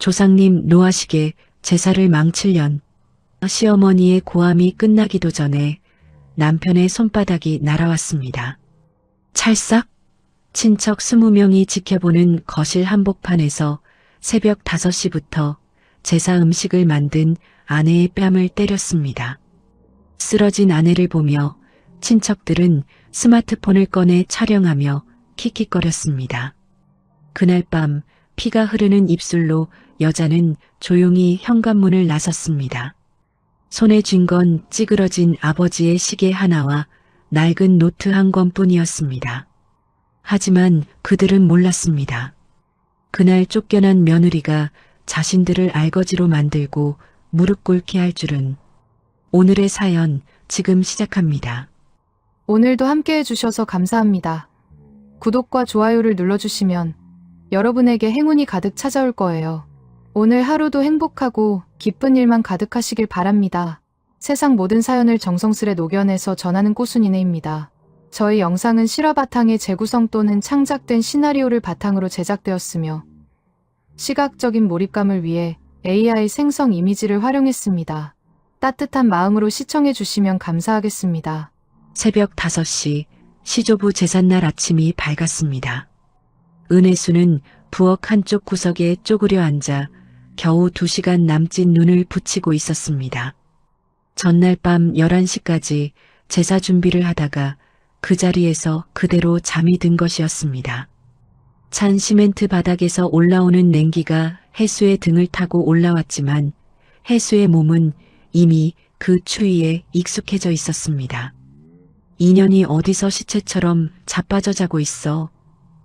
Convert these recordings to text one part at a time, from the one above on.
조상님 노하시게 제사를 망칠련. 시어머니의 고함이 끝나기도 전에 남편의 손바닥이 날아왔습니다. 찰싹! 친척 20명이 지켜보는 거실 한복판에서 새벽 5시부터 제사 음식을 만든 아내의 뺨을 때렸습니다. 쓰러진 아내를 보며 친척들은 스마트폰을 꺼내 촬영하며 킥킥거렸습니다. 그날 밤 피가 흐르는 입술로 여자는 조용히 현관문을 나섰습니다. 손에 쥔 건 찌그러진 아버지의 시계 하나와 낡은 노트 한 권뿐이었습니다. 하지만 그들은 몰랐습니다. 그날 쫓겨난 며느리가 자신들을 알거지로 만들고 무릎 꿇게 할 줄은. 오늘의 사연 지금 시작합니다. 오늘도 함께 해주셔서 감사합니다. 구독과 좋아요를 눌러주시면 여러분에게 행운이 가득 찾아올 거예요. 오늘 하루도 행복하고 기쁜 일만 가득하시길 바랍니다. 세상 모든 사연을 정성스레 녹여내서 전하는 꼬순이네입니다. 저희 영상은 실화 바탕의 재구성 또는 창작된 시나리오를 바탕으로 제작되었으며 시각적인 몰입감을 위해 AI 생성 이미지를 활용했습니다. 따뜻한 마음으로 시청해 주시면 감사하겠습니다. 새벽 5시 시조부 제삿날 아침이 밝았습니다. 은혜수는 부엌 한쪽 구석에 쪼그려 앉아 겨우 2시간 남짓 눈을 붙이고 있었습니다. 전날 밤 11시까지 제사 준비를 하다가 그 자리에서 그대로 잠이 든 것이었습니다. 찬 시멘트 바닥에서 올라오는 냉기가 해수의 등을 타고 올라왔지만 해수의 몸은 이미 그 추위에 익숙해져 있었습니다. 인연이 어디서 시체처럼 자빠져 자고 있어.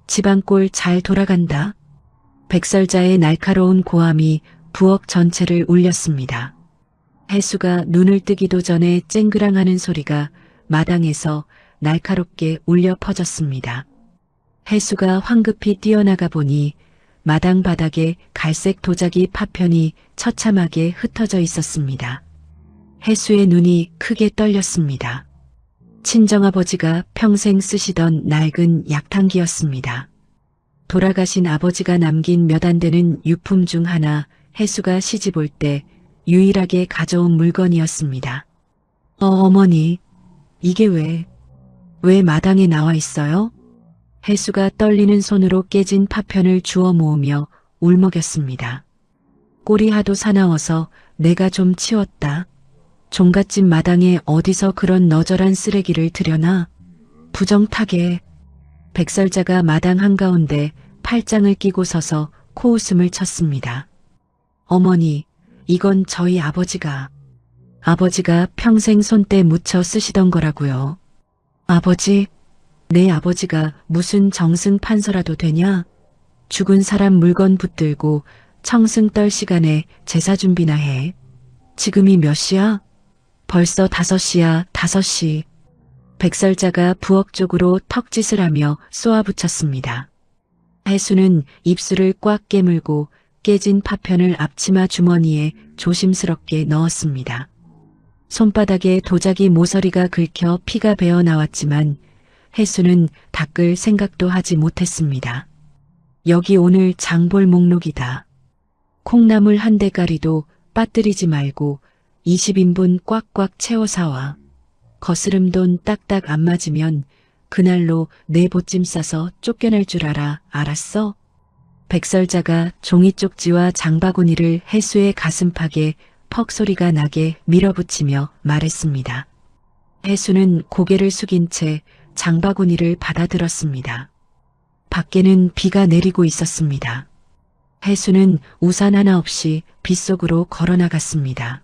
집안꼴 잘 돌아간다. 백설자의 날카로운 고함이 부엌 전체를 울렸습니다. 해수가 눈을 뜨기도 전에 쨍그랑하는 소리가 마당에서 날카롭게 울려 퍼졌습니다. 해수가 황급히 뛰어나가 보니 마당 바닥에 갈색 도자기 파편이 처참하게 흩어져 있었습니다. 해수의 눈이 크게 떨렸습니다. 친정아버지가 평생 쓰시던 낡은 약탕기였습니다. 돌아가신 아버지가 남긴 몇 안 되는 유품 중 하나 해수가 시집 올 때 유일하게 가져온 물건이었습니다. 어머니, 이게 왜 마당에 나와 있어요? 해수가 떨리는 손으로 깨진 파편을 주워 모으며 울먹였습니다. 꼴이 하도 사나워서 내가 좀 치웠다. 종갓집 마당에 어디서 그런 너절한 쓰레기를 들여놔? 부정타게. 백설자가 마당 한가운데 팔짱을 끼고 서서 코웃음을 쳤습니다. 어머니, 이건 저희 아버지가 평생 손때 묻혀 쓰시던 거라고요. 아버지? 내 아버지가 무슨 정승 판서라도 되냐? 죽은 사람 물건 붙들고 청승 떨 시간에 제사 준비나 해. 지금이 몇 시야? 벌써 5시야, 5시. 백설자가 부엌 쪽으로 턱짓을 하며 쏘아붙였습니다. 해수는 입술을 꽉 깨물고 깨진 파편을 앞치마 주머니에 조심스럽게 넣었습니다. 손바닥에 도자기 모서리가 긁혀 피가 배어 나왔지만 해수는 닦을 생각도 하지 못했습니다. 여기 오늘 장볼 목록이다. 콩나물 한 대가리도 빠뜨리지 말고 20인분 꽉꽉 채워 사와. 거스름 돈 딱딱 안 맞으면 그날로 내 보찜 싸서 쫓겨날 줄 알았어? 백설자가 종이 쪽지와 장바구니를 해수의 가슴팍에 퍽 소리가 나게 밀어붙이며 말했습니다. 해수는 고개를 숙인 채 장바구니를 받아들었습니다. 밖에는 비가 내리고 있었습니다. 해수는 우산 하나 없이 빗속으로 걸어나갔습니다.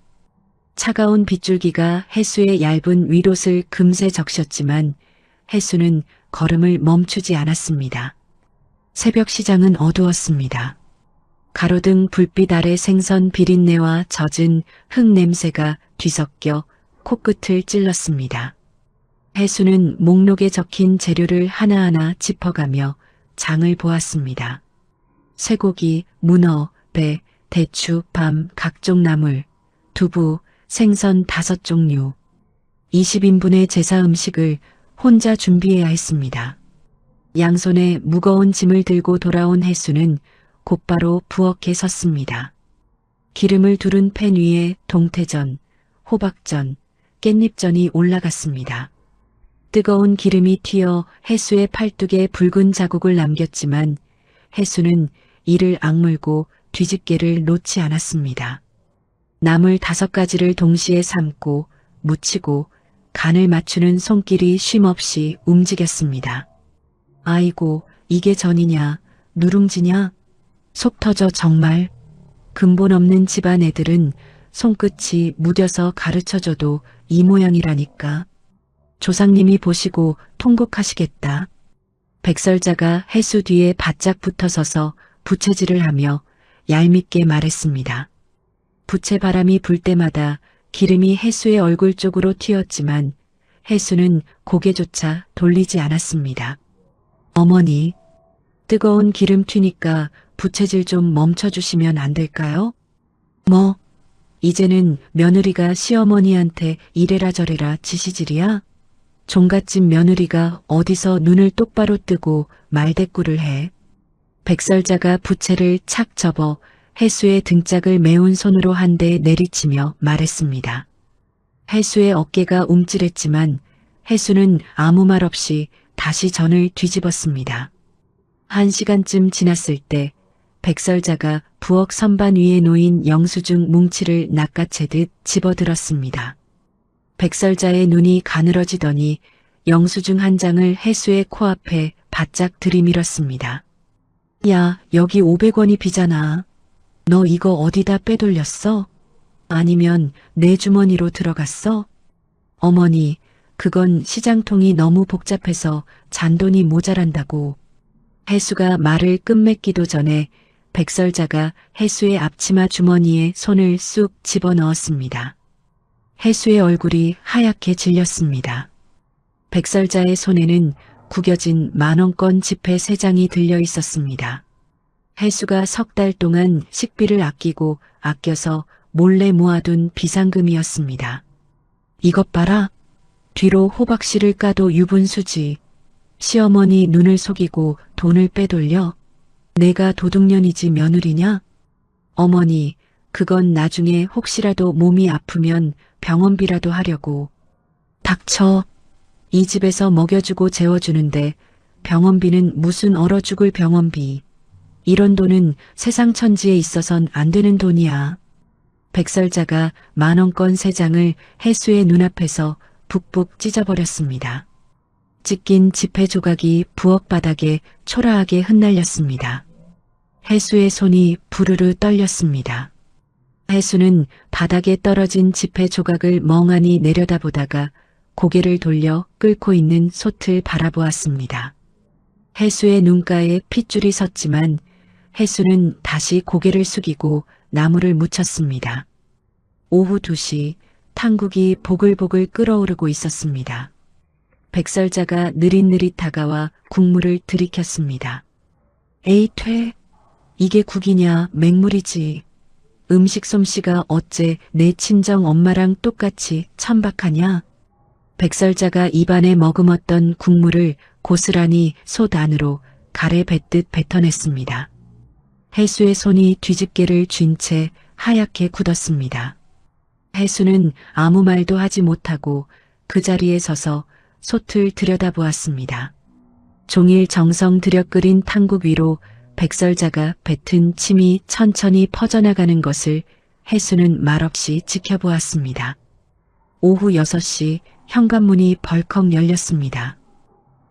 차가운 빗줄기가 해수의 얇은 윗옷을 금세 적셨지만 해수는 걸음을 멈추지 않았습니다. 새벽 시장은 어두웠습니다. 가로등 불빛 아래 생선 비린내와 젖은 흙 냄새가 뒤섞여 코끝을 찔렀습니다. 해수는 목록에 적힌 재료를 하나하나 짚어가며 장을 보았습니다. 쇠고기, 문어, 배, 대추, 밤, 각종 나물, 두부, 생선 5종류. 20인분의 제사 음식을 혼자 준비해야 했습니다. 양손에 무거운 짐을 들고 돌아온 해수는 곧바로 부엌에 섰습니다. 기름을 두른 팬 위에 동태전, 호박전, 깻잎전이 올라갔습니다. 뜨거운 기름이 튀어 해수의 팔뚝에 붉은 자국을 남겼지만 해수는 이를 악물고 뒤집개를 놓지 않았습니다. 나물 5가지를 동시에 삶고 무치고 간을 맞추는 손길이 쉼없이 움직였습니다. 아이고, 이게 전이냐, 누룽지냐? 속 터져 정말. 근본 없는 집안 애들은 손끝이 무뎌서 가르쳐줘도 이 모양이라니까. 조상님이 보시고 통곡하시겠다. 백설자가 해수 뒤에 바짝 붙어서서 부채질을 하며 얄밉게 말했습니다. 부채바람이 불 때마다 기름이 해수의 얼굴 쪽으로 튀었지만 해수는 고개조차 돌리지 않았습니다. 어머니, 뜨거운 기름 튀니까 부채질 좀 멈춰주시면 안 될까요? 뭐, 이제는 며느리가 시어머니한테 이래라 저래라 지시질이야? 종갓집 며느리가 어디서 눈을 똑바로 뜨고 말대꾸를 해. 백설자가 부채를 착 접어 해수의 등짝을 매운 손으로 한 대 내리치며 말했습니다. 해수의 어깨가 움찔했지만 해수는 아무 말 없이 다시 전을 뒤집었습니다. 1시간쯤 지났을 때 백설자가 부엌 선반 위에 놓인 영수증 뭉치를 낚아채듯 집어들었습니다. 백설자의 눈이 가늘어지더니 영수증 한 장을 해수의 코앞에 바짝 들이밀었습니다. 야, 여기 500원이 비잖아. 너 이거 어디다 빼돌렸어? 아니면 내 주머니로 들어갔어? 어머니, 그건 시장통이 너무 복잡해서 잔돈이 모자란다고. 해수가 말을 끝맺기도 전에 백설자가 해수의 앞치마 주머니에 손을 쑥 집어넣었습니다. 해수의 얼굴이 하얗게 질렸습니다. 백설자의 손에는 구겨진 10,000원권 지폐 3장이 들려 있었습니다. 해수가 3달 동안 식비를 아껴서 몰래 모아둔 비상금이었습니다. 이것 봐라. 뒤로 호박씨를 까도 유분수지. 시어머니 눈을 속이고 돈을 빼돌려. 내가 도둑년이지 며느리냐? 어머니, 그건 나중에 혹시라도 몸이 아프면 병원비라도 하려고. 닥쳐. 이 집에서 먹여주고 재워주는데 병원비는 무슨 얼어 죽을 병원비. 이런 돈은 세상 천지에 있어선 안 되는 돈이야. 백설자가 10,000원권 3장을 해수의 눈앞에서 북북 찢어버렸습니다. 찢긴 지폐 조각이 부엌 바닥에 초라하게 흩날렸습니다. 해수의 손이 부르르 떨렸습니다. 해수는 바닥에 떨어진 지폐 조각을 멍하니 내려다보다가 고개를 돌려 끓고 있는 솥을 바라보았습니다. 해수의 눈가에 핏줄이 섰지만 해수는 다시 고개를 숙이고 나물을 무쳤습니다. 오후 2시 탕국이 보글보글 끓어오르고 있었습니다. 백설자가 느릿느릿 다가와 국물을 들이켰습니다. 에이 퇴, 이게 국이냐 맹물이지. 음식 솜씨가 어째 내 친정 엄마랑 똑같이 천박하냐. 백설자가 입안에 머금었던 국물을 고스란히 솥 안으로 가래 뱉듯 뱉어냈습니다. 해수의 손이 뒤집개를 쥔 채 하얗게 굳었습니다. 해수는 아무 말도 하지 못하고 그 자리에 서서 솥을 들여다보았습니다. 종일 정성 들여 끓인 탕국 위로 백설자가 뱉은 침이 천천히 퍼져나가는 것을 해수는 말없이 지켜보았습니다. 오후 6시 현관문이 벌컥 열렸습니다.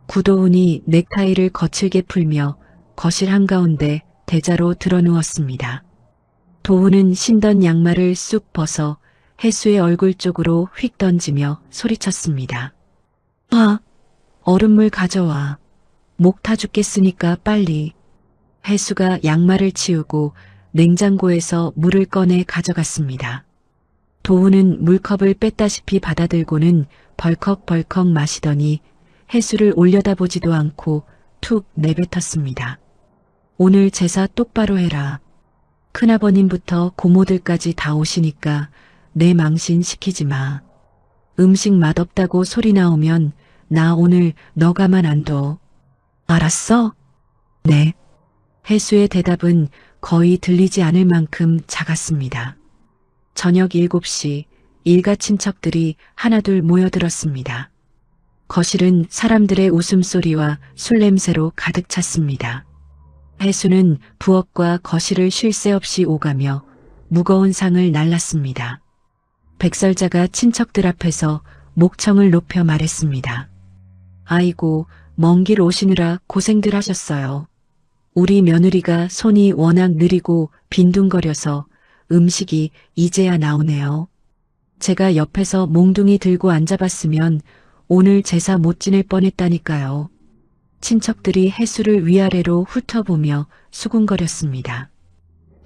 구도훈이 넥타이를 거칠게 풀며 거실 한가운데 대자로 드러누웠습니다. 도훈은 신던 양말을 쑥 벗어 해수의 얼굴 쪽으로 휙 던지며 소리쳤습니다. 아, 얼음물 가져와. 목 타 죽겠으니까 빨리. 해수가 양말을 치우고 냉장고에서 물을 꺼내 가져갔습니다. 도훈은 물컵을 뺐다시피 받아들고는 벌컥벌컥 마시더니 해수를 올려다보지도 않고 툭 내뱉었습니다. 오늘 제사 똑바로 해라. 큰아버님부터 고모들까지 다 오시니까 내 망신 시키지 마. 음식 맛없다고 소리 나오면 나 오늘 너 가만 안 둬. 알았어? 네. 해수의 대답은 거의 들리지 않을 만큼 작았습니다. 저녁 7시 일가 친척들이 하나둘 모여들었습니다. 거실은 사람들의 웃음소리와 술 냄새로 가득 찼습니다. 해수는 부엌과 거실을 쉴 새 없이 오가며 무거운 상을 날랐습니다. 백설자가 친척들 앞에서 목청을 높여 말했습니다. 아이고, 먼 길 오시느라 고생들 하셨어요. 우리 며느리가 손이 워낙 느리고 빈둥거려서 음식이 이제야 나오네요. 제가 옆에서 몽둥이 들고 앉아봤으면 오늘 제사 못 지낼 뻔했다니까요. 친척들이 해수를 위아래로 훑어보며 수군거렸습니다.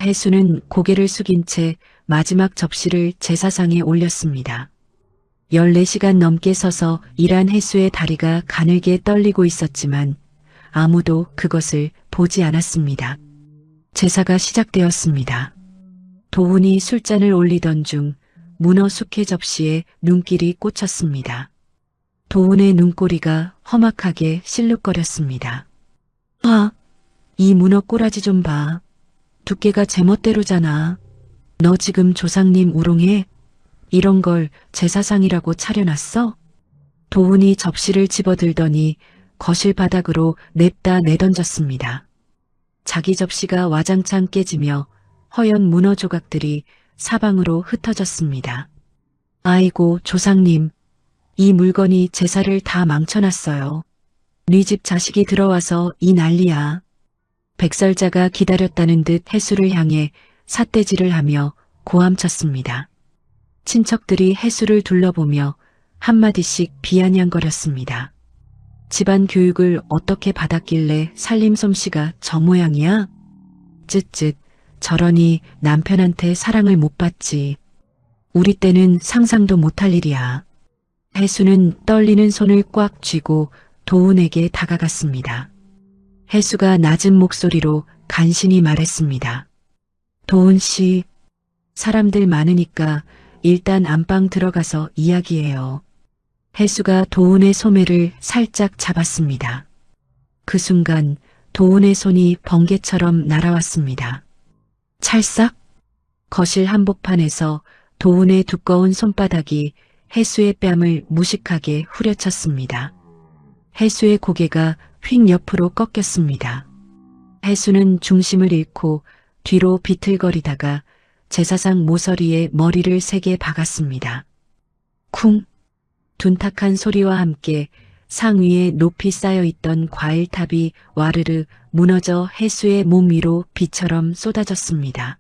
해수는 고개를 숙인 채 마지막 접시를 제사상에 올렸습니다. 14시간 넘게 서서 일한 해수의 다리가 가늘게 떨리고 있었지만 아무도 그것을 보지 않았습니다. 제사가 시작되었습니다. 도훈이 술잔을 올리던 중 문어 숙회 접시에 눈길이 꽂혔습니다. 도훈의 눈꼬리가 험악하게 실룩거렸습니다. 아, 이 문어 꼬라지 좀 봐. 두께가 제멋대로잖아. 너 지금 조상님 우롱해? 이런 걸 제사상이라고 차려놨어? 도훈이 접시를 집어들더니 거실 바닥으로 냅다 내던졌습니다. 자기 접시가 와장창 깨지며 허연 문어 조각들이 사방으로 흩어졌습니다. 아이고 조상님, 이 물건이 제사를 다 망쳐놨어요. 네 집 자식이 들어와서 이 난리야. 백설자가 기다렸다는 듯 해수를 향해 삿대질을 하며 고함쳤습니다. 친척들이 해수를 둘러보며 한마디씩 비아냥거렸습니다. 집안 교육을 어떻게 받았길래 살림 솜씨가 저 모양이야? 쯧쯧, 저러니 남편한테 사랑을 못 받지. 우리 때는 상상도 못할 일이야. 해수는 떨리는 손을 꽉 쥐고 도훈에게 다가갔습니다. 해수가 낮은 목소리로 간신히 말했습니다. 도훈 씨, 사람들 많으니까 일단 안방 들어가서 이야기해요. 해수가 도훈의 소매를 살짝 잡았습니다. 그 순간 도훈의 손이 번개처럼 날아왔습니다. 찰싹! 거실 한복판에서 도훈의 두꺼운 손바닥이 해수의 뺨을 무식하게 후려쳤습니다. 해수의 고개가 휙 옆으로 꺾였습니다. 해수는 중심을 잃고 뒤로 비틀거리다가 제사상 모서리에 머리를 세게 박았습니다. 쿵! 둔탁한 소리와 함께 상 위에 높이 쌓여있던 과일탑이 와르르 무너져 해수의 몸 위로 비처럼 쏟아졌습니다.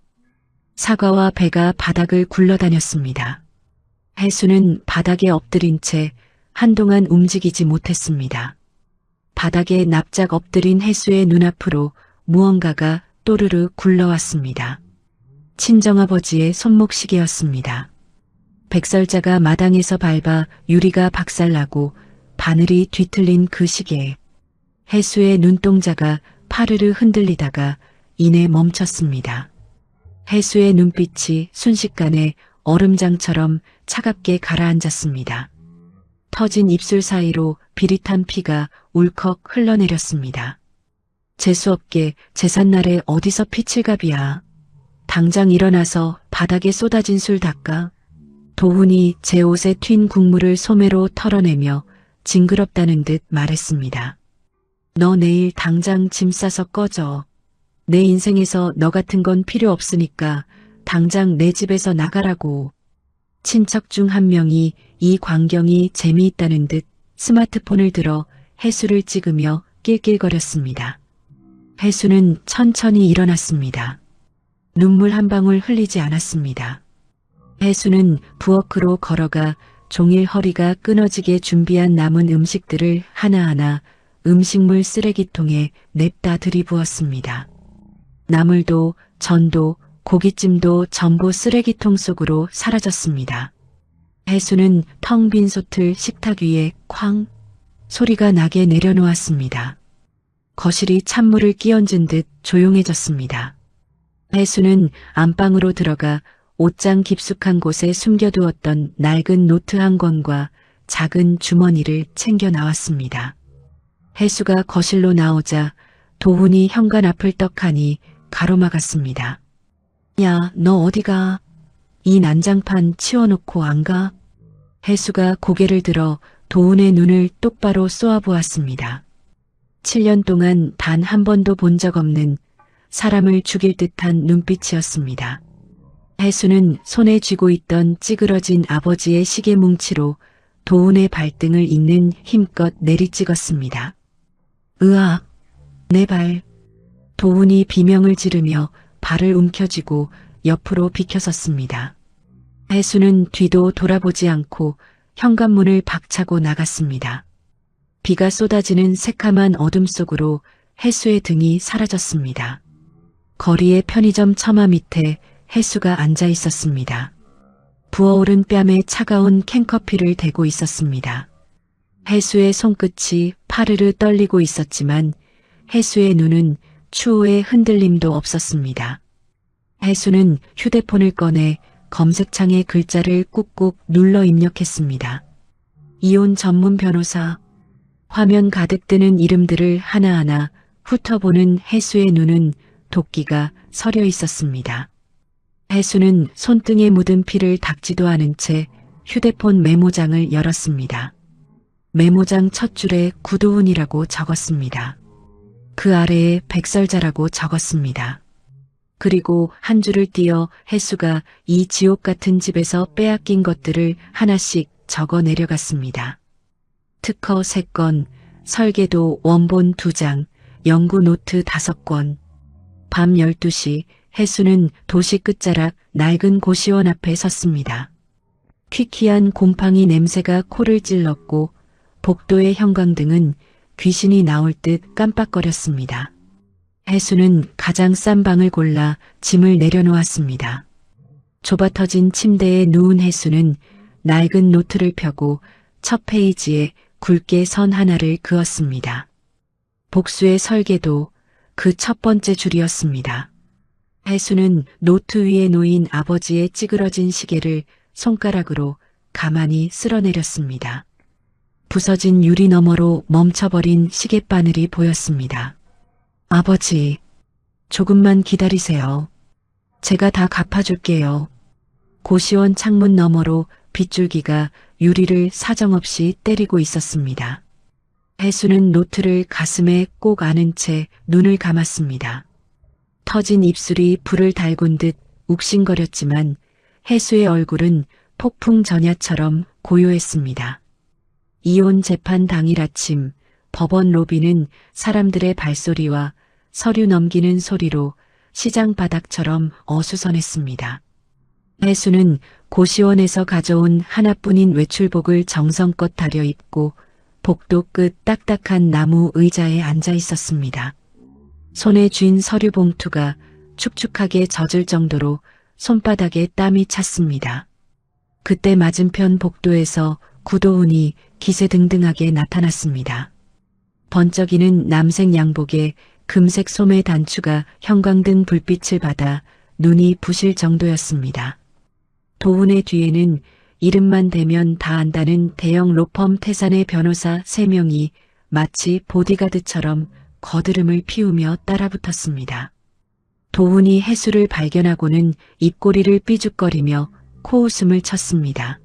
사과와 배가 바닥을 굴러다녔습니다. 해수는 바닥에 엎드린 채 한동안 움직이지 못했습니다. 바닥에 납작 엎드린 해수의 눈앞으로 무언가가 또르르 굴러왔습니다. 친정아버지의 손목시계였습니다. 백설자가 마당에서 밟아 유리가 박살나고 바늘이 뒤틀린 그 시계에 해수의 눈동자가 파르르 흔들리다가 이내 멈췄습니다. 해수의 눈빛이 순식간에 얼음장처럼 차갑게 가라앉았습니다. 터진 입술 사이로 비릿한 피가 울컥 흘러내렸습니다. 재수없게 제삿날에 어디서 피칠갑이야. 당장 일어나서 바닥에 쏟아진 술 닦아. 도훈이 제 옷에 튄 국물을 소매로 털어내며 징그럽다는 듯 말했습니다. 너 내일 당장 짐 싸서 꺼져. 내 인생에서 너 같은 건 필요 없으니까 당장 내 집에서 나가라고. 친척 중 한 명이 이 광경이 재미있다는 듯 스마트폰을 들어 해수를 찍으며 낄낄거렸습니다. 해수는 천천히 일어났습니다. 눈물 한 방울 흘리지 않았습니다. 해수는 부엌으로 걸어가 종일 허리가 끊어지게 준비한 남은 음식들을 하나하나 음식물 쓰레기통에 냅다 들이부었습니다. 나물도 전도 고깃찜도 전부 쓰레기통 속으로 사라졌습니다. 해수는 텅 빈 솥을 식탁 위에 쾅 소리가 나게 내려놓았습니다. 거실이 찬물을 끼얹은 듯 조용해졌습니다. 해수는 안방으로 들어가 옷장 깊숙한 곳에 숨겨두었던 낡은 노트 한 권과 작은 주머니를 챙겨 나왔습니다. 해수가 거실로 나오자 도훈이 현관 앞을 떡하니 가로막았습니다. 야, 너 어디가? 이 난장판 치워놓고 안 가? 해수가 고개를 들어 도훈의 눈을 똑바로 쏘아보았습니다. 7년 동안 단 한 번도 본 적 없는 사람을 죽일 듯한 눈빛이었습니다. 해수는 손에 쥐고 있던 찌그러진 아버지의 시계 뭉치로 도훈의 발등을 잇는 힘껏 내리찍었습니다. 으악! 내 발! 도훈이 비명을 지르며 발을 움켜쥐고 옆으로 비켜섰습니다. 해수는 뒤도 돌아보지 않고 현관문을 박차고 나갔습니다. 비가 쏟아지는 새카만 어둠 속으로 해수의 등이 사라졌습니다. 거리의 편의점 처마 밑에 해수가 앉아 있었습니다. 부어오른 뺨에 차가운 캔커피를 대고 있었습니다. 해수의 손끝이 파르르 떨리고 있었지만 해수의 눈은 추호의 흔들림도 없었습니다. 해수는 휴대폰을 꺼내 검색창에 글자를 꾹꾹 눌러 입력했습니다. 이혼 전문 변호사. 화면 가득 뜨는 이름들을 하나하나 훑어보는 해수의 눈은 도끼가 서려 있었습니다. 해수는 손등에 묻은 피를 닦지도 않은 채 휴대폰 메모장을 열었습니다. 메모장 첫 줄에 구도훈이라고 적었습니다. 그 아래에 백설자라고 적었습니다. 그리고 한 줄을 띄어 해수가 이 지옥 같은 집에서 빼앗긴 것들을 하나씩 적어 내려갔습니다. 특허 3건, 설계도 원본 2장, 연구 노트 5권. 밤 12시 해수는 도시 끝자락 낡은 고시원 앞에 섰습니다. 퀴퀴한 곰팡이 냄새가 코를 찔렀고 복도의 형광등은 귀신이 나올 듯 깜빡거렸습니다. 해수는 가장 싼 방을 골라 짐을 내려놓았습니다. 좁아터진 침대에 누운 해수는 낡은 노트를 펴고 첫 페이지에 굵게 선 하나를 그었습니다. 복수의 설계도 그 첫 번째 줄이었습니다. 해수는 노트 위에 놓인 아버지의 찌그러진 시계를 손가락으로 가만히 쓸어내렸습니다. 부서진 유리 너머로 멈춰버린 시계바늘이 보였습니다. 아버지, 조금만 기다리세요. 제가 다 갚아줄게요. 고시원 창문 너머로 빗줄기가 유리를 사정없이 때리고 있었습니다. 해수는 노트를 가슴에 꼭 안은 채 눈을 감았습니다. 터진 입술이 불을 달군 듯 욱신거렸지만 해수의 얼굴은 폭풍 전야처럼 고요했습니다. 이혼 재판 당일 아침 법원 로비는 사람들의 발소리와 서류 넘기는 소리로 시장 바닥처럼 어수선했습니다. 해수는 고시원에서 가져온 하나뿐인 외출복을 정성껏 다려 입고 복도 끝 딱딱한 나무 의자에 앉아 있었습니다. 손에 쥔 서류 봉투가 축축하게 젖을 정도로 손바닥에 땀이 찼습니다. 그때 맞은편 복도에서 구도훈이 기세등등하게 나타났습니다. 번쩍이는 남색 양복에 금색 소매 단추가 형광등 불빛을 받아 눈이 부실 정도였습니다. 도훈의 뒤에는 이름만 대면 다 안다는 대형 로펌 태산의 변호사 3명이 마치 보디가드처럼 거드름을 피우며 따라붙었습니다. 도훈이 해수를 발견하고는 입꼬리를 삐죽거리며 코웃음을 쳤습니다.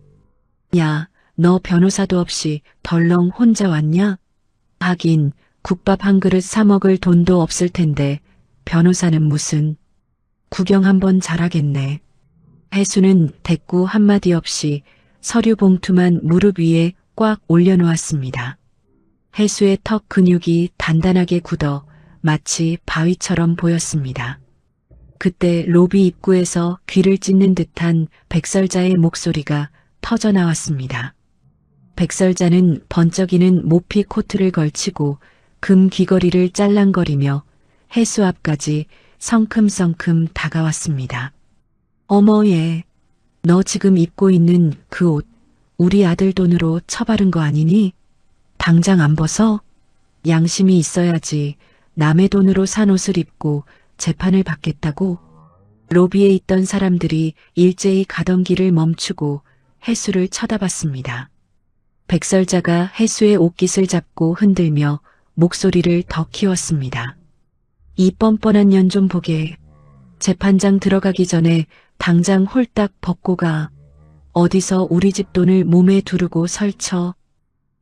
야, 너 변호사도 없이 덜렁 혼자 왔냐? 하긴 국밥 한 그릇 사 먹을 돈도 없을 텐데 변호사는 무슨. 구경 한번 잘하겠네. 해수는 대꾸 한마디 없이 서류 봉투만 무릎 위에 꽉 올려놓았습니다. 해수의 턱 근육이 단단하게 굳어 마치 바위처럼 보였습니다. 그때 로비 입구에서 귀를 찢는 듯한 백설자의 목소리가 터져 나왔습니다. 백설자는 번쩍이는 모피 코트를 걸치고 금 귀걸이를 짤랑거리며 해수 앞까지 성큼성큼 다가왔습니다. 어머 얘, 너 지금 입고 있는 그 옷 우리 아들 돈으로 처바른 거 아니니? 당장 안 벗어? 양심이 있어야지. 남의 돈으로 산 옷을 입고 재판을 받겠다고? 로비에 있던 사람들이 일제히 가던 길을 멈추고 해수를 쳐다봤습니다. 백설자가 해수의 옷깃을 잡고 흔들며 목소리를 더 키웠습니다. 이 뻔뻔한 년 좀 보게. 재판장 들어가기 전에 당장 홀딱 벗고 가. 어디서 우리 집 돈을 몸에 두르고 설쳐.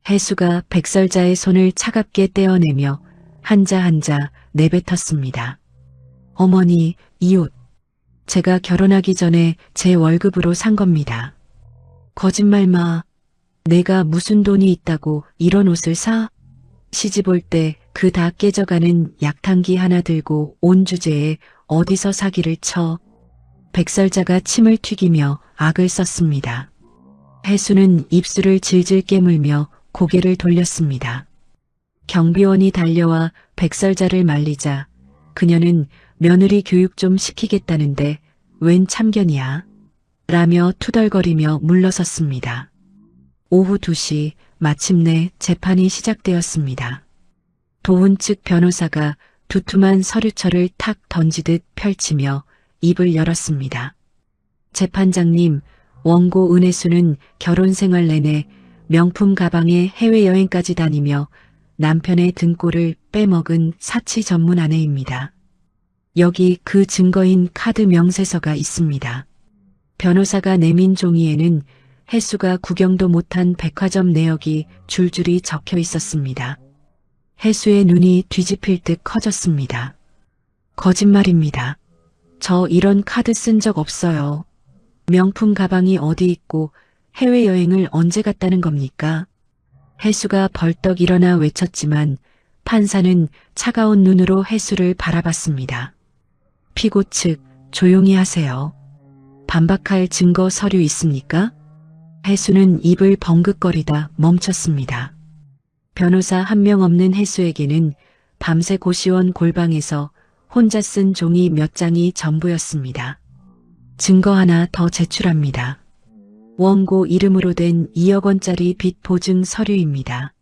혜수가 백설자의 손을 차갑게 떼어내며 한자 한자 내뱉었습니다. 어머니, 이 옷. 제가 결혼하기 전에 제 월급으로 산 겁니다. 거짓말 마. 내가 무슨 돈이 있다고 이런 옷을 사? 시집 올 때 그 다 깨져가는 약탕기 하나 들고 온 주제에 어디서 사기를 쳐. 백설자가 침을 튀기며 악을 썼습니다. 혜수는 입술을 질질 깨물며 고개를 돌렸습니다. 경비원이 달려와 백설자를 말리자 그녀는 며느리 교육 좀 시키겠다는데 웬 참견이야? 라며 투덜거리며 물러섰습니다. 오후 2시 마침내 재판이 시작되었습니다. 도훈 측 변호사가 두툼한 서류철을 탁 던지듯 펼치며 입을 열었습니다. 재판장님, 원고 은혜수는 결혼 생활 내내 명품 가방에 해외여행까지 다니며 남편의 등골을 빼먹은 사치 전문 아내입니다. 여기 그 증거인 카드 명세서가 있습니다. 변호사가 내민 종이에는 혜수가 구경도 못한 백화점 내역이 줄줄이 적혀 있었습니다. 혜수의 눈이 뒤집힐 듯 커졌습니다. 거짓말입니다. 저 이런 카드 쓴 적 없어요. 명품 가방이 어디 있고 해외여행을 언제 갔다는 겁니까? 혜수가 벌떡 일어나 외쳤지만 판사는 차가운 눈으로 혜수를 바라봤습니다. 피고 측 조용히 하세요. 반박할 증거 서류 있습니까? 혜수는 입을 벙긋거리다 멈췄습니다. 변호사 한 명 없는 혜수에게는 밤새 고시원 골방에서 혼자 쓴 종이 몇 장이 전부였습니다. 증거 하나 더 제출합니다. 원고 이름으로 된 2억 원짜리 빚 보증 서류입니다.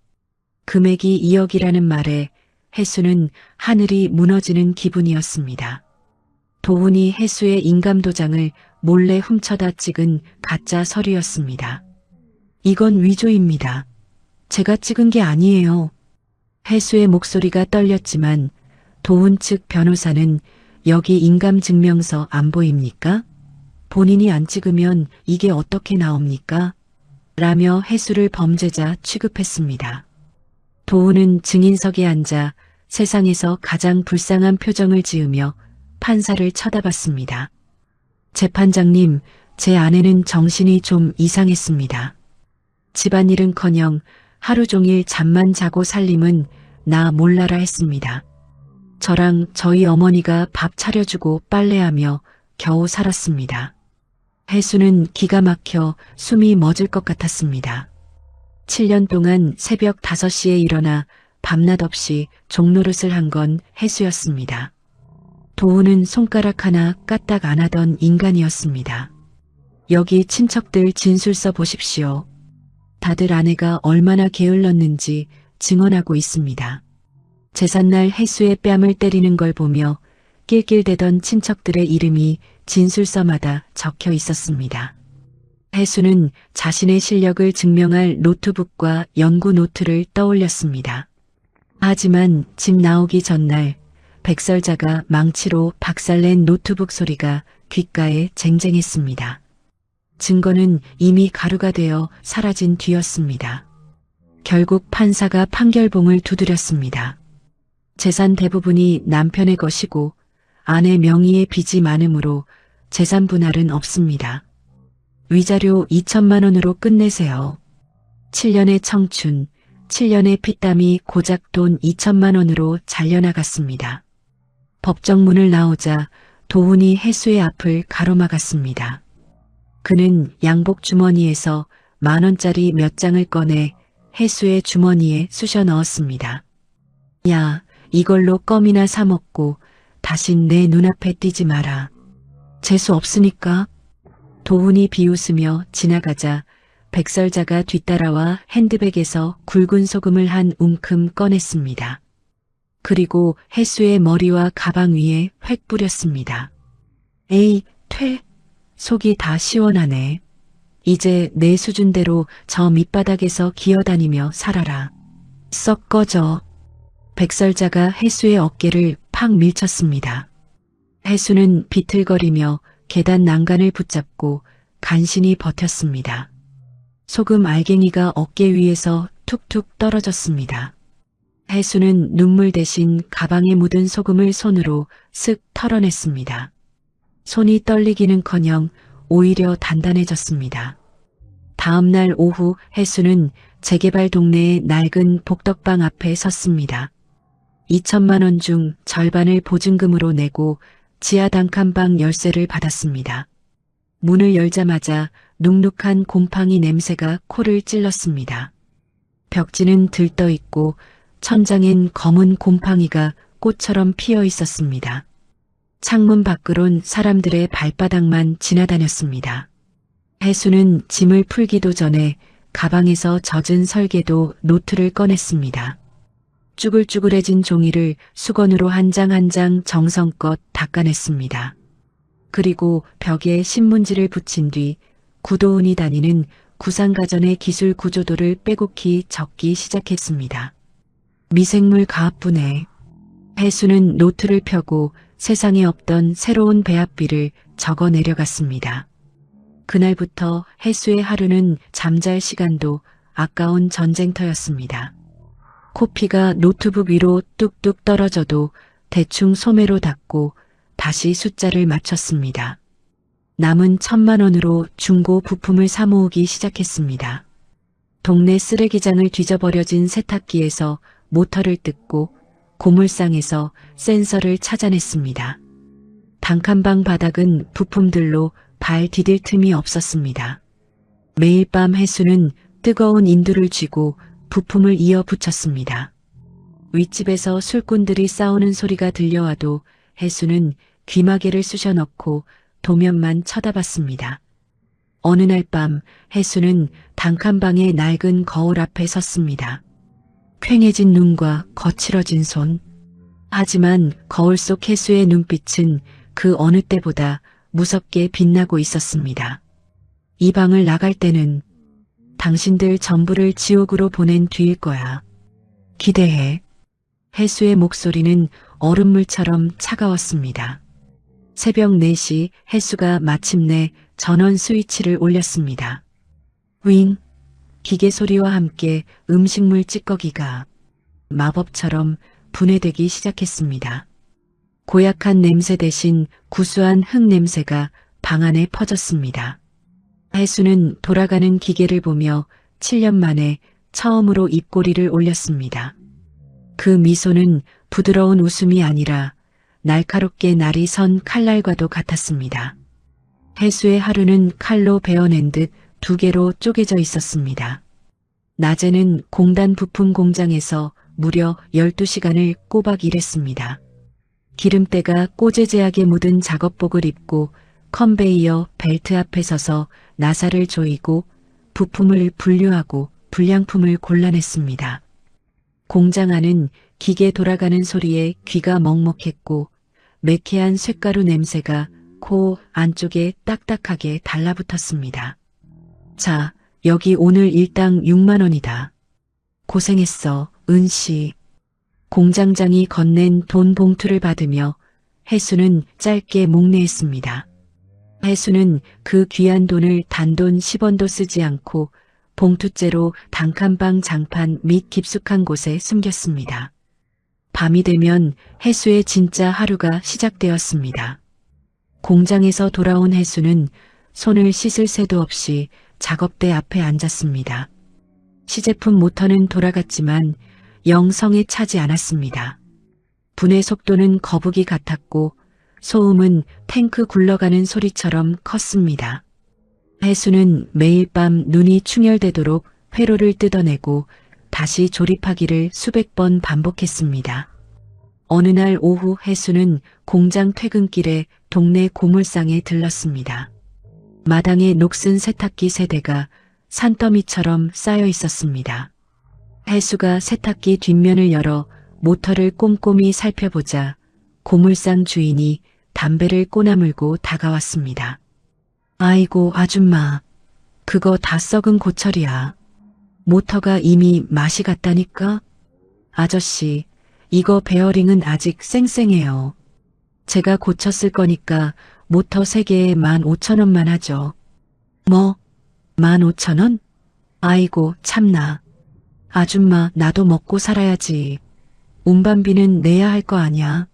금액이 2억이라는 말에 혜수는 하늘이 무너지는 기분이었습니다. 도훈이 혜수의 인감도장을 몰래 훔쳐다 찍은 가짜 서류였습니다. 이건 위조입니다. 제가 찍은 게 아니에요. 혜수의 목소리가 떨렸지만 도훈 측 변호사는 여기 인감증명서 안 보입니까? 본인이 안 찍으면 이게 어떻게 나옵니까? 라며 혜수를 범죄자 취급했습니다. 도훈은 증인석에 앉아 세상에서 가장 불쌍한 표정을 지으며 판사를 쳐다봤습니다. 재판장님, 제 아내는 정신이 좀 이상했습니다. 집안일은커녕 하루 종일 잠만 자고 살림은 나 몰라라 했습니다. 저랑 저희 어머니가 밥 차려주고 빨래하며 겨우 살았습니다. 혜수는 기가 막혀 숨이 멎을 것 같았습니다. 7년 동안 새벽 5시에 일어나 밤낮 없이 종노릇을 한 건 혜수였습니다. 도훈은 손가락 하나 까딱 안 하던 인간이었습니다. 여기 친척들 진술서 보십시오. 다들 아내가 얼마나 게을렀는지 증언하고 있습니다. 제삿날 혜수의 뺨을 때리는 걸 보며 낄낄대던 친척들의 이름이 진술서마다 적혀 있었습니다. 혜수는 자신의 실력을 증명할 노트북과 연구 노트를 떠올렸습니다. 하지만 집 나오기 전날 백설자가 망치로 박살낸 노트북 소리가 귓가에 쟁쟁했습니다. 증거는 이미 가루가 되어 사라진 뒤였습니다. 결국 판사가 판결봉을 두드렸습니다. 재산 대부분이 남편의 것이고 아내 명의의 빚이 많으므로 재산 분할은 없습니다. 위자료 2천만 원으로 끝내세요. 7년의 청춘, 7년의 피땀이 고작 돈 2천만 원으로 잘려나갔습니다. 법정문을 나오자 도훈이 혜수의 앞을 가로막았습니다. 그는 양복 주머니에서 10,000원짜리 몇 장을 꺼내 혜수의 주머니에 쑤셔 넣었습니다. 야, 이걸로 껌이나 사 먹고 다신 내 눈앞에 띄지 마라. 재수 없으니까. 도훈이 비웃으며 지나가자 백설자가 뒤따라와 핸드백에서 굵은 소금을 한 움큼 꺼냈습니다. 그리고 혜수의 머리와 가방 위에 획 뿌렸습니다. 에이, 퇴. 속이 다 시원하네. 이제 내 수준대로 저 밑바닥에서 기어다니며 살아라. 썩 꺼져. 백설자가 혜수의 어깨를 팍 밀쳤습니다. 해수는 비틀거리며 계단 난간을 붙잡고 간신히 버텼습니다. 소금 알갱이가 어깨 위에서 툭툭 떨어졌습니다. 해수는 눈물 대신 가방에 묻은 소금을 손으로 쓱 털어냈습니다. 손이 떨리기는커녕 오히려 단단해졌습니다. 다음 날 오후 해수는 재개발 동네의 낡은 복덕방 앞에 섰습니다. 2천만 원 중 절반을 보증금으로 내고 지하 단칸방 열쇠를 받았습니다. 문을 열자마자 눅눅한 곰팡이 냄새가 코를 찔렀습니다. 벽지는 들떠 있고 천장엔 검은 곰팡이가 꽃처럼 피어 있었습니다. 창문 밖으론 사람들의 발바닥만 지나다녔습니다. 해수는 짐을 풀기도 전에 가방에서 젖은 설계도 노트를 꺼냈습니다. 쭈글쭈글해진 종이를 수건으로 한 장 한 장 정성껏 닦아냈습니다. 그리고 벽에 신문지를 붙인 뒤 구도훈이 다니는 구상가전의 기술 구조도를 빼곡히 적기 시작했습니다. 미생물 가압분해. 해수는 노트를 펴고 세상에 없던 새로운 배합비를 적어 내려갔습니다. 그날부터 해수의 하루는 잠잘 시간도 아까운 전쟁터였습니다. 코피가 노트북 위로 뚝뚝 떨어져도 대충 소매로 닦고 다시 숫자를 맞췄습니다. 남은 1,000만 원으로 중고 부품을 사 모으기 시작했습니다. 동네 쓰레기장을 뒤져버려진 세탁기에서 모터를 뜯고 고물상에서 센서를 찾아냈습니다. 단칸방 바닥은 부품들로 발 디딜 틈이 없었습니다. 매일 밤 해수는 뜨거운 인두를 쥐고 부품을 이어 붙였습니다. 윗집에서 술꾼들이 싸우는 소리가 들려와도 해수는 귀마개를 쑤셔 넣고 도면만 쳐다봤습니다. 어느 날 밤 해수는 단칸방의 낡은 거울 앞에 섰습니다. 퀭해진 눈과 거칠어진 손. 하지만 거울 속 해수의 눈빛은 그 어느 때보다 무섭게 빛나고 있었습니다. 이 방을 나갈 때는 당신들 전부를 지옥으로 보낸 뒤일 거야. 기대해. 해수의 목소리는 얼음물처럼 차가웠습니다. 새벽 4시 해수가 마침내 전원 스위치를 올렸습니다. 윙! 기계 소리와 함께 음식물 찌꺼기가 마법처럼 분해되기 시작했습니다. 고약한 냄새 대신 구수한 흙 냄새가 방 안에 퍼졌습니다. 해수는 돌아가는 기계를 보며 7년 만에 처음으로 입꼬리를 올렸습니다. 그 미소는 부드러운 웃음이 아니라 날카롭게 날이 선 칼날과도 같았습니다. 해수의 하루는 칼로 베어낸 듯 2개로 쪼개져 있었습니다. 낮에는 공단 부품 공장에서 무려 12시간을 꼬박 일했습니다. 기름때가 꼬재재하게 묻은 작업복을 입고 컨베이어 벨트 앞에 서서 나사를 조이고 부품을 분류하고 불량품을 골라냈습니다. 공장 안은 기계 돌아가는 소리에 귀가 먹먹했고 매캐한 쇳가루 냄새가 코 안쪽에 딱딱하게 달라붙었습니다. 자, 여기 오늘 일당 6만 원이다. 고생했어, 은씨. 공장장이 건넨 돈 봉투를 받으며 해수는 짧게 목례했습니다. 해수는 그 귀한 돈을 단돈 10원도 쓰지 않고 봉투째로 단칸방 장판 및 깊숙한 곳에 숨겼습니다. 밤이 되면 해수의 진짜 하루가 시작되었습니다. 공장에서 돌아온 해수는 손을 씻을 새도 없이 작업대 앞에 앉았습니다. 시제품 모터는 돌아갔지만 영 성에 차지 않았습니다. 분해 속도는 거북이 같았고 소음은 탱크 굴러가는 소리처럼 컸습니다. 해수는 매일 밤 눈이 충혈되도록 회로를 뜯어내고 다시 조립하기를 수백 번 반복했습니다. 어느 날 오후 해수는 공장 퇴근길에 동네 고물상에 들렀습니다. 마당에 녹슨 세탁기 3대가 산더미처럼 쌓여 있었습니다. 해수가 세탁기 뒷면을 열어 모터를 꼼꼼히 살펴보자 고물상 주인이 담배를 꼬나물고 다가왔습니다. 아이고 아줌마, 그거 다 썩은 고철이야. 모터가 이미 맛이 갔다니까? 아저씨, 이거 베어링은 아직 쌩쌩해요. 제가 고쳤을 거니까 모터 3개에 15,000원만 하죠. 뭐? 15,000원? 아이고 참나. 아줌마 나도 먹고 살아야지. 운반비는 내야 할 거 아냐.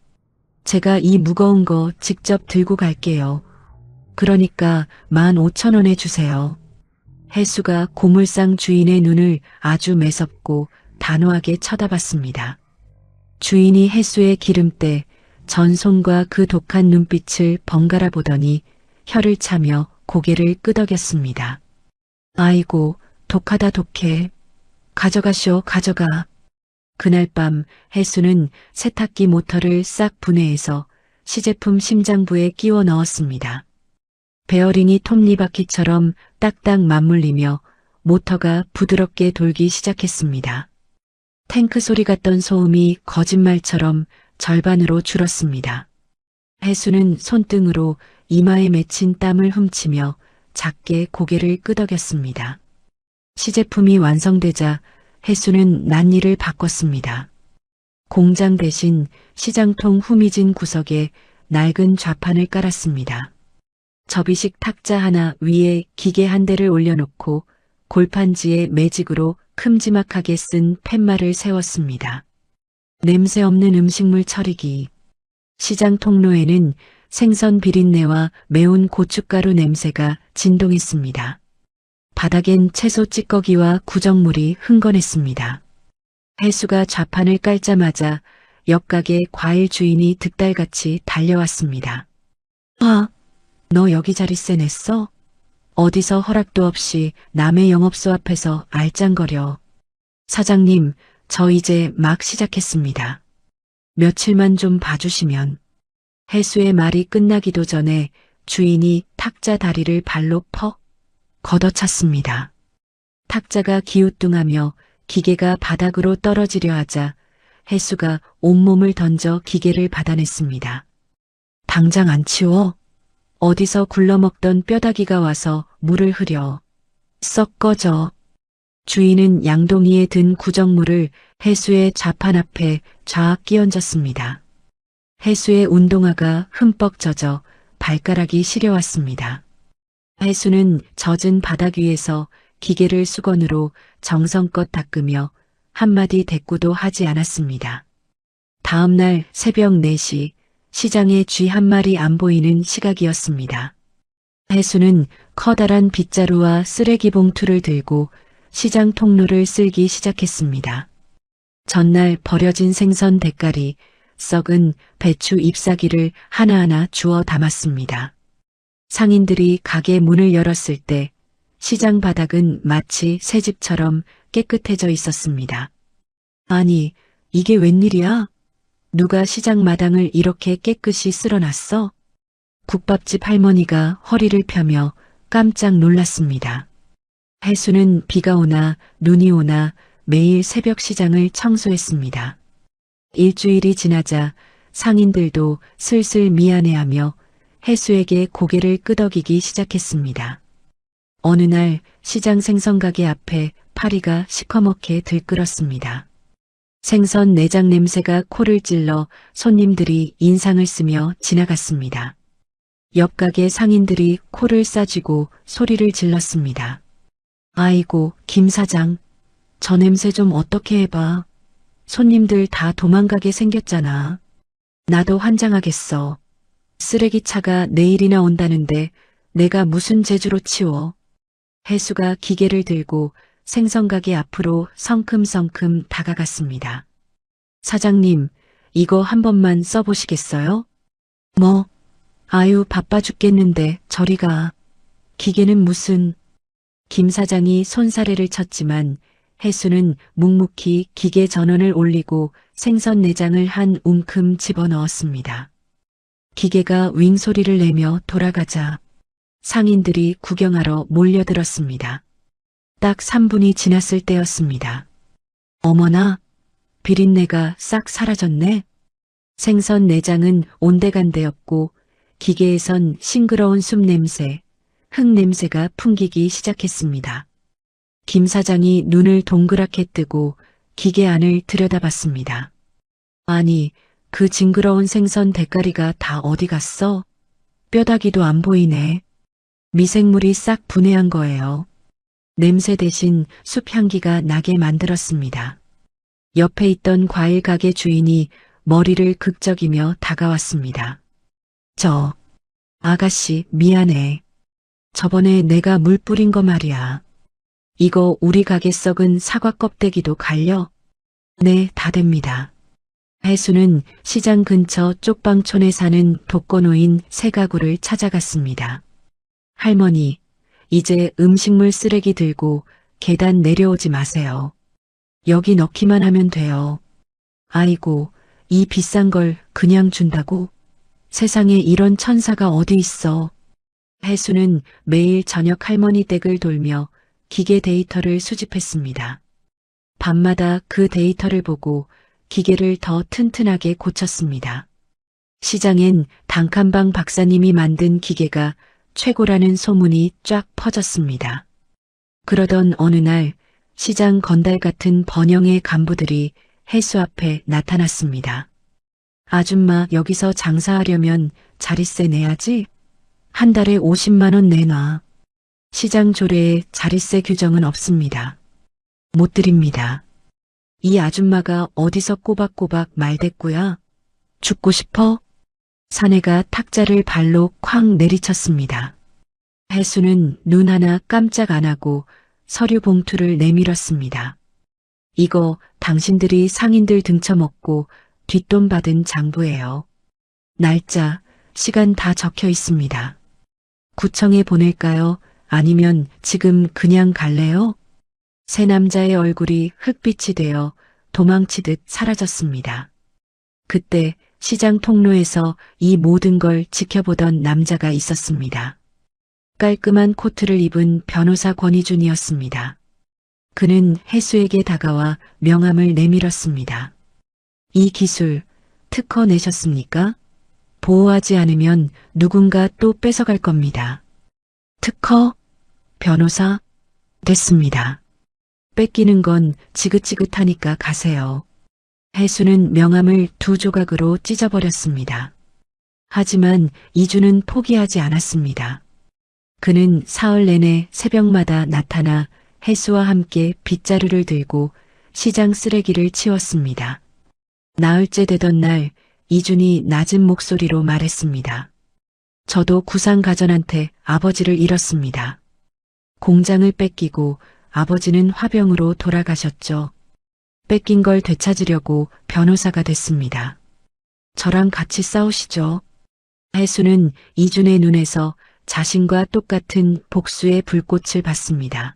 제가 이 무거운 거 직접 들고 갈게요. 그러니까 15,000원에 주세요. 혜수가 고물상 주인의 눈을 아주 매섭고 단호하게 쳐다봤습니다. 주인이 혜수의 기름때 전손과 그 독한 눈빛을 번갈아 보더니 혀를 차며 고개를 끄덕였습니다. 아이고 독하다 독해. 가져가쇼 가져가. 그날 밤 혜수는 세탁기 모터를 싹 분해해서 시제품 심장부에 끼워 넣었습니다. 베어링이 톱니바퀴처럼 딱딱 맞물리며 모터가 부드럽게 돌기 시작했습니다. 탱크 소리 같던 소음이 거짓말처럼 절반으로 줄었습니다. 혜수는 손등으로 이마에 맺힌 땀을 훔치며 작게 고개를 끄덕였습니다. 시제품이 완성되자 혜수는 낱일을 바꿨습니다. 공장 대신 시장통 후미진 구석에 낡은 좌판을 깔았습니다. 접이식 탁자 하나 위에 기계 한 대를 올려놓고 골판지에 매직으로 큼지막하게 쓴 팻말을 세웠습니다. 냄새 없는 음식물 처리기. 시장 통로에는 생선 비린내와 매운 고춧가루 냄새가 진동했습니다. 바닥엔 채소 찌꺼기와 구정물이 흥건했습니다. 혜수가 좌판을 깔자마자 옆가게 과일 주인이 득달같이 달려왔습니다. 아, 너 여기 자리세 냈어? 어디서 허락도 없이 남의 영업소 앞에서 알짱거려. 사장님, 저 이제 막 시작했습니다. 며칠만 좀 봐주시면. 혜수의 말이 끝나기도 전에 주인이 탁자 다리를 발로 퍽 걷어찼습니다. 탁자가 기우뚱하며 기계가 바닥으로 떨어지려 하자 혜수가 온몸을 던져 기계를 받아냈습니다. 당장 안 치워? 어디서 굴러먹던 뼈다귀가 와서 물을 흐려. 썩 꺼져. 주인은 양동이에 든 구정물을 혜수의 좌판 앞에 좌악 끼얹었습니다. 혜수의 운동화가 흠뻑 젖어 발가락이 시려왔습니다. 혜수는 젖은 바닥 위에서 기계를 수건으로 정성껏 닦으며 한마디 대꾸도 하지 않았습니다. 다음 날 새벽 4시 시장에 쥐 한 마리 안 보이는 시각이었습니다. 혜수는 커다란 빗자루와 쓰레기 봉투를 들고 시장 통로를 쓸기 시작했습니다. 전날 버려진 생선 대가리, 썩은 배추 잎사귀를 하나하나 주워 담았습니다. 상인들이 가게 문을 열었을 때 시장 바닥은 마치 새 집처럼 깨끗해져 있었습니다. 아니, 이게 웬일이야? 누가 시장 마당을 이렇게 깨끗이 쓸어놨어? 국밥집 할머니가 허리를 펴며 깜짝 놀랐습니다. 혜수는 비가 오나 눈이 오나 매일 새벽 시장을 청소했습니다. 일주일이 지나자 상인들도 슬슬 미안해하며 혜수에게 고개를 끄덕이기 시작했습니다. 어느 날 시장 생선가게 앞에 파리가 시커멓게 들끓었습니다. 생선 내장 냄새가 코를 찔러 손님들이 인상을 쓰며 지나갔습니다. 옆 가게 상인들이 코를 싸쥐고 소리를 질렀습니다. 아이고, 김 사장, 저 냄새 좀 어떻게 해봐. 손님들 다 도망가게 생겼잖아. 나도 환장하겠어. 쓰레기차가 내일이나 온다는데 내가 무슨 재주로 치워. 혜수가 기계를 들고 생선가게 앞으로 성큼성큼 다가갔습니다. 사장님, 이거 한 번만 써보시겠어요? 뭐? 아유, 바빠 죽겠는데 저리 가. 기계는 무슨... 김 사장이 손사래를 쳤지만 혜수는 묵묵히 기계 전원을 올리고 생선 내장을 한 움큼 집어넣었습니다. 기계가 윙 소리를 내며 돌아가자 상인들이 구경하러 몰려들었습니다. 딱 3분이 지났을 때였습니다. 어머나, 비린내가 싹 사라졌네. 생선 내장은 온데간데였고 기계에선 싱그러운 숲 냄새, 흙 냄새가 풍기기 시작했습니다. 김 사장이 눈을 동그랗게 뜨고 기계 안을 들여다봤습니다. 아니, 그 징그러운 생선 대가리가 다 어디 갔어? 뼈다귀도 안 보이네. 미생물이 싹 분해한 거예요. 냄새 대신 숲 향기가 나게 만들었습니다. 옆에 있던 과일 가게 주인이 머리를 극적이며 다가왔습니다. 아가씨, 미안해. 저번에 내가 물 뿌린 거 말이야. 이거 우리 가게 썩은 사과 껍데기도 갈려? 네, 다 됩니다. 해수는 시장 근처 쪽방촌에 사는 독거노인 세 가구를 찾아갔습니다. 할머니, 이제 음식물 쓰레기 들고 계단 내려오지 마세요. 여기 넣기만 하면 돼요. 아이고, 이 비싼 걸 그냥 준다고? 세상에 이런 천사가 어디 있어. 해수는 매일 저녁 할머니 댁을 돌며 기계 데이터를 수집했습니다. 밤마다 그 데이터를 보고 기계를 더 튼튼하게 고쳤습니다. 시장엔 단칸방 박사님이 만든 기계가 최고라는 소문이 쫙 퍼졌습니다. 그러던 어느 날 시장 건달 같은 번영의 간부들이 해수 앞에 나타났습니다. 아줌마, 여기서 장사하려면 자릿세 내야지. 한 달에 50만 원 내놔. 시장 조례에 자릿세 규정은 없습니다. 못 드립니다. 이 아줌마가 어디서 꼬박꼬박 말대꾸야? 죽고 싶어? 사내가 탁자를 발로 쾅 내리쳤습니다. 해수는 눈 하나 깜짝 안 하고 서류 봉투를 내밀었습니다. 이거 당신들이 상인들 등쳐먹고 뒷돈 받은 장부예요. 날짜, 시간 다 적혀 있습니다. 구청에 보낼까요? 아니면 지금 그냥 갈래요? 세 남자의 얼굴이 흙빛이 되어 도망치듯 사라졌습니다. 그때 시장 통로에서 이 모든 걸 지켜보던 남자가 있었습니다. 깔끔한 코트를 입은 변호사 권희준이었습니다. 그는 해수에게 다가와 명함을 내밀었습니다. 이 기술 특허 내셨습니까? 보호하지 않으면 누군가 또 뺏어갈 겁니다. 특허? 변호사? 됐습니다. 뺏기는 건 지긋지긋하니까 가세요. 해수는 명함을 두 조각으로 찢어버렸습니다. 하지만 이주는 포기하지 않았습니다. 그는 사흘 내내 새벽마다 나타나 해수와 함께 빗자루를 들고 시장 쓰레기를 치웠습니다. 나흘째 되던 날 이준이 낮은 목소리로 말했습니다. 저도 구상가전한테 아버지를 잃었습니다. 공장을 뺏기고 아버지는 화병으로 돌아가셨죠. 뺏긴 걸 되찾으려고 변호사가 됐습니다. 저랑 같이 싸우시죠. 해수는 이준의 눈에서 자신과 똑같은 복수의 불꽃을 봤습니다.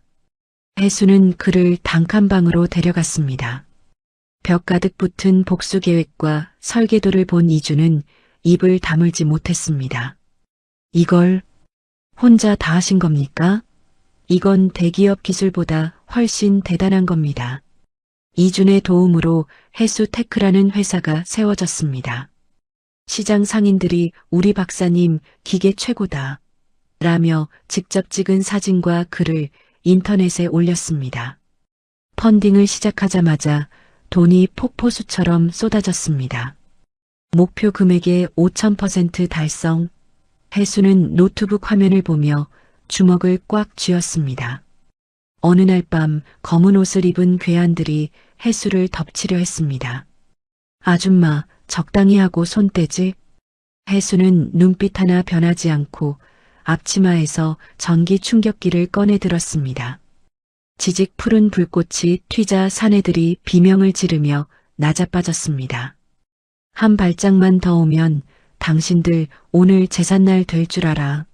해수는 그를 단칸방으로 데려갔습니다. 벽 가득 붙은 복수 계획과 설계도를 본 이준은 입을 다물지 못했습니다. 이걸 혼자 다 하신 겁니까? 이건 대기업 기술보다 훨씬 대단한 겁니다. 이준의 도움으로 해수테크라는 회사가 세워졌습니다. 시장 상인들이 우리 박사님 기계 최고다 라며 직접 찍은 사진과 글을 인터넷에 올렸습니다. 펀딩을 시작하자마자 돈이 폭포수처럼 쏟아졌습니다. 목표 금액의 5,000% 달성. 해수는 노트북 화면을 보며 주먹을 꽉 쥐었습니다. 어느 날 밤 검은 옷을 입은 괴한들이 해수를 덮치려 했습니다. 아줌마, 적당히 하고 손 떼지. 해수는 눈빛 하나 변하지 않고 앞치마에서 전기 충격기를 꺼내 들었습니다. 지직 푸른 불꽃이 튀자 사내들이 비명을 지르며 낮아빠졌습니다. 한 발짝만 더 오면 당신들 오늘 제삿날 될 줄 알아.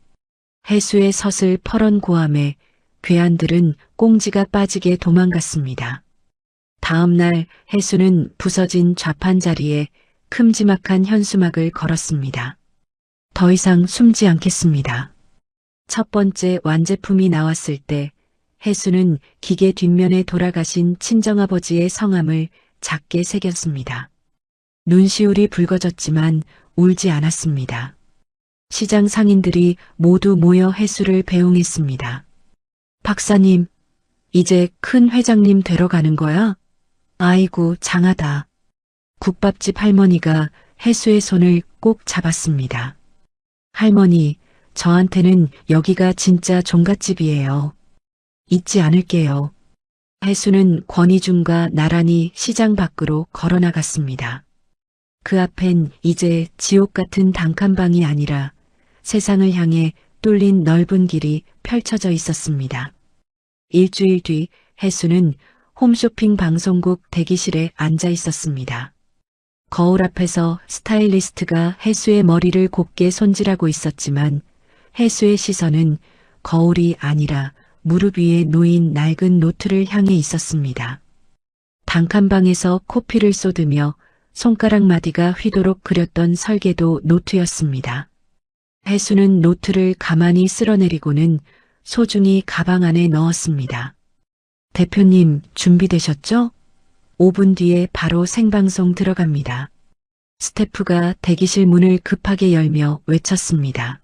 해수의 서슬 퍼런 고함에 괴한들은 꽁지가 빠지게 도망갔습니다. 다음 날 해수는 부서진 좌판 자리에 큼지막한 현수막을 걸었습니다. 더 이상 숨지 않겠습니다. 첫 번째 완제품이 나왔을 때 해수는 기계 뒷면에 돌아가신 친정아버지의 성함을 작게 새겼습니다. 눈시울이 붉어졌지만 울지 않았습니다. 시장 상인들이 모두 모여 해수를 배웅했습니다. 박사님, 이제 큰 회장님 되러 가는 거야? 아이고, 장하다. 국밥집 할머니가 해수의 손을 꼭 잡았습니다. 할머니, 저한테는 여기가 진짜 종갓집이에요. 잊지 않을게요. 해수는 권희중과 나란히 시장 밖으로 걸어나갔습니다. 그 앞엔 이제 지옥 같은 단칸방이 아니라 세상을 향해 뚫린 넓은 길이 펼쳐져 있었습니다. 일주일 뒤 해수는 홈쇼핑 방송국 대기실에 앉아 있었습니다. 거울 앞에서 스타일리스트가 해수의 머리를 곱게 손질하고 있었지만 해수의 시선은 거울이 아니라 무릎 위에 놓인 낡은 노트를 향해 있었습니다. 단칸방에서 코피를 쏟으며 손가락 마디가 휘도록 그렸던 설계도 노트였습니다. 해수는 노트를 가만히 쓸어내리고는 소중히 가방 안에 넣었습니다. 대표님, 준비되셨죠? 5분 뒤에 바로 생방송 들어갑니다. 스태프가 대기실 문을 급하게 열며 외쳤습니다.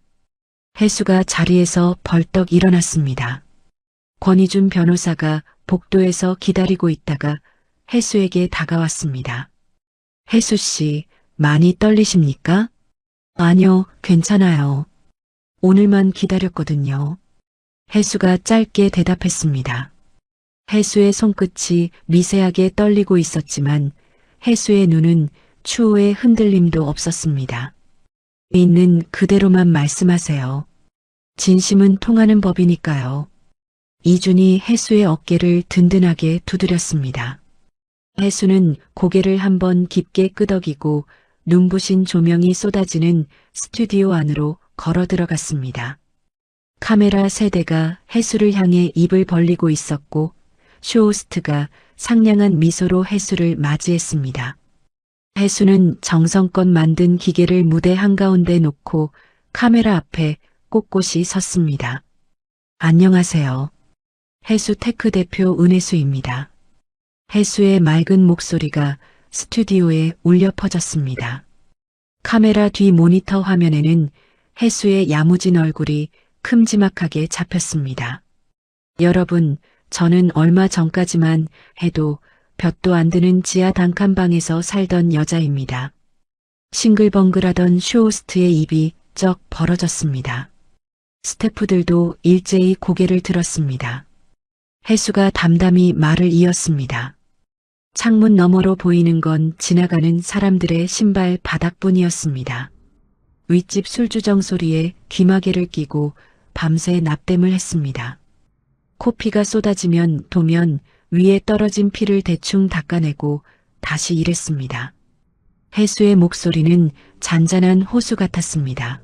해수가 자리에서 벌떡 일어났습니다. 권희준 변호사가 복도에서 기다리고 있다가 해수에게 다가왔습니다. 해수 씨, 많이 떨리십니까? 아니요, 괜찮아요. 오늘만 기다렸거든요. 해수가 짧게 대답했습니다. 해수의 손끝이 미세하게 떨리고 있었지만 해수의 눈은 추후에 흔들림도 없었습니다. 있는 그대로만 말씀하세요. 진심은 통하는 법이니까요. 이준이 해수의 어깨를 든든하게 두드렸습니다. 해수는 고개를 한번 깊게 끄덕이고 눈부신 조명이 쏟아지는 스튜디오 안으로 걸어 들어갔습니다. 카메라 3대가 해수를 향해 입을 벌리고 있었고 쇼호스트가 상냥한 미소로 해수를 맞이했습니다. 해수는 정성껏 만든 기계를 무대 한가운데 놓고 카메라 앞에 꼿꼿이 섰습니다. 안녕하세요. 해수 테크 대표 은혜수입니다. 해수의 맑은 목소리가 스튜디오에 울려 퍼졌습니다. 카메라 뒤 모니터 화면에는 해수의 야무진 얼굴이 큼지막하게 잡혔습니다. 여러분, 저는 얼마 전까지만 해도 볕도 안 드는 지하 단칸방에서 살던 여자입니다. 싱글벙글하던 쇼호스트의 입이 쩍 벌어졌습니다. 스태프들도 일제히 고개를 들었습니다. 해수가 담담히 말을 이었습니다. 창문 너머로 보이는 건 지나가는 사람들의 신발 바닥뿐이었습니다. 윗집 술주정 소리에 귀마개를 끼고 밤새 납땜을 했습니다. 코피가 쏟아지면 도면 위에 떨어진 피를 대충 닦아내고 다시 일했습니다. 해수의 목소리는 잔잔한 호수 같았습니다.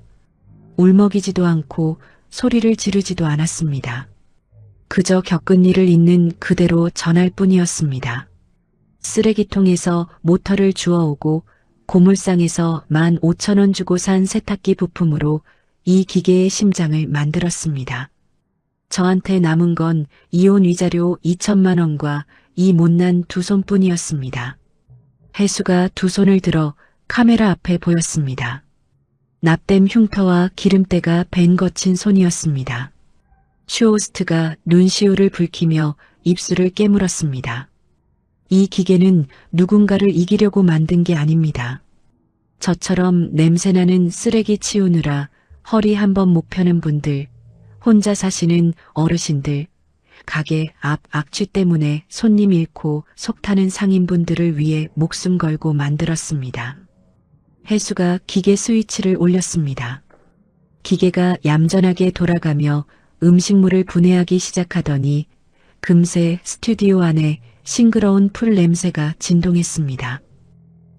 울먹이지도 않고 소리를 지르지도 않았습니다. 그저 겪은 일을 있는 그대로 전할 뿐이었습니다. 쓰레기통에서 모터를 주워오고 고물상에서 15,000원 주고 산 세탁기 부품으로 이 기계의 심장을 만들었습니다. 저한테 남은 건 이혼 위자료 2천만 원과 이 못난 두 손뿐이었습니다. 해수가 두 손을 들어 카메라 앞에 보였습니다. 납땜 흉터와 기름때가 밴 거친 손이었습니다. 쇼호스트가 눈시울을 붉히며 입술을 깨물었습니다. 이 기계는 누군가를 이기려고 만든 게 아닙니다. 저처럼 냄새나는 쓰레기 치우느라 허리 한번 못 펴는 분들, 혼자 사시는 어르신들, 가게 앞 악취 때문에 손님 잃고 속 타는 상인분들을 위해 목숨 걸고 만들었습니다. 해수가 기계 스위치를 올렸습니다. 기계가 얌전하게 돌아가며 음식물을 분해하기 시작하더니 금세 스튜디오 안에 싱그러운 풀 냄새가 진동했습니다.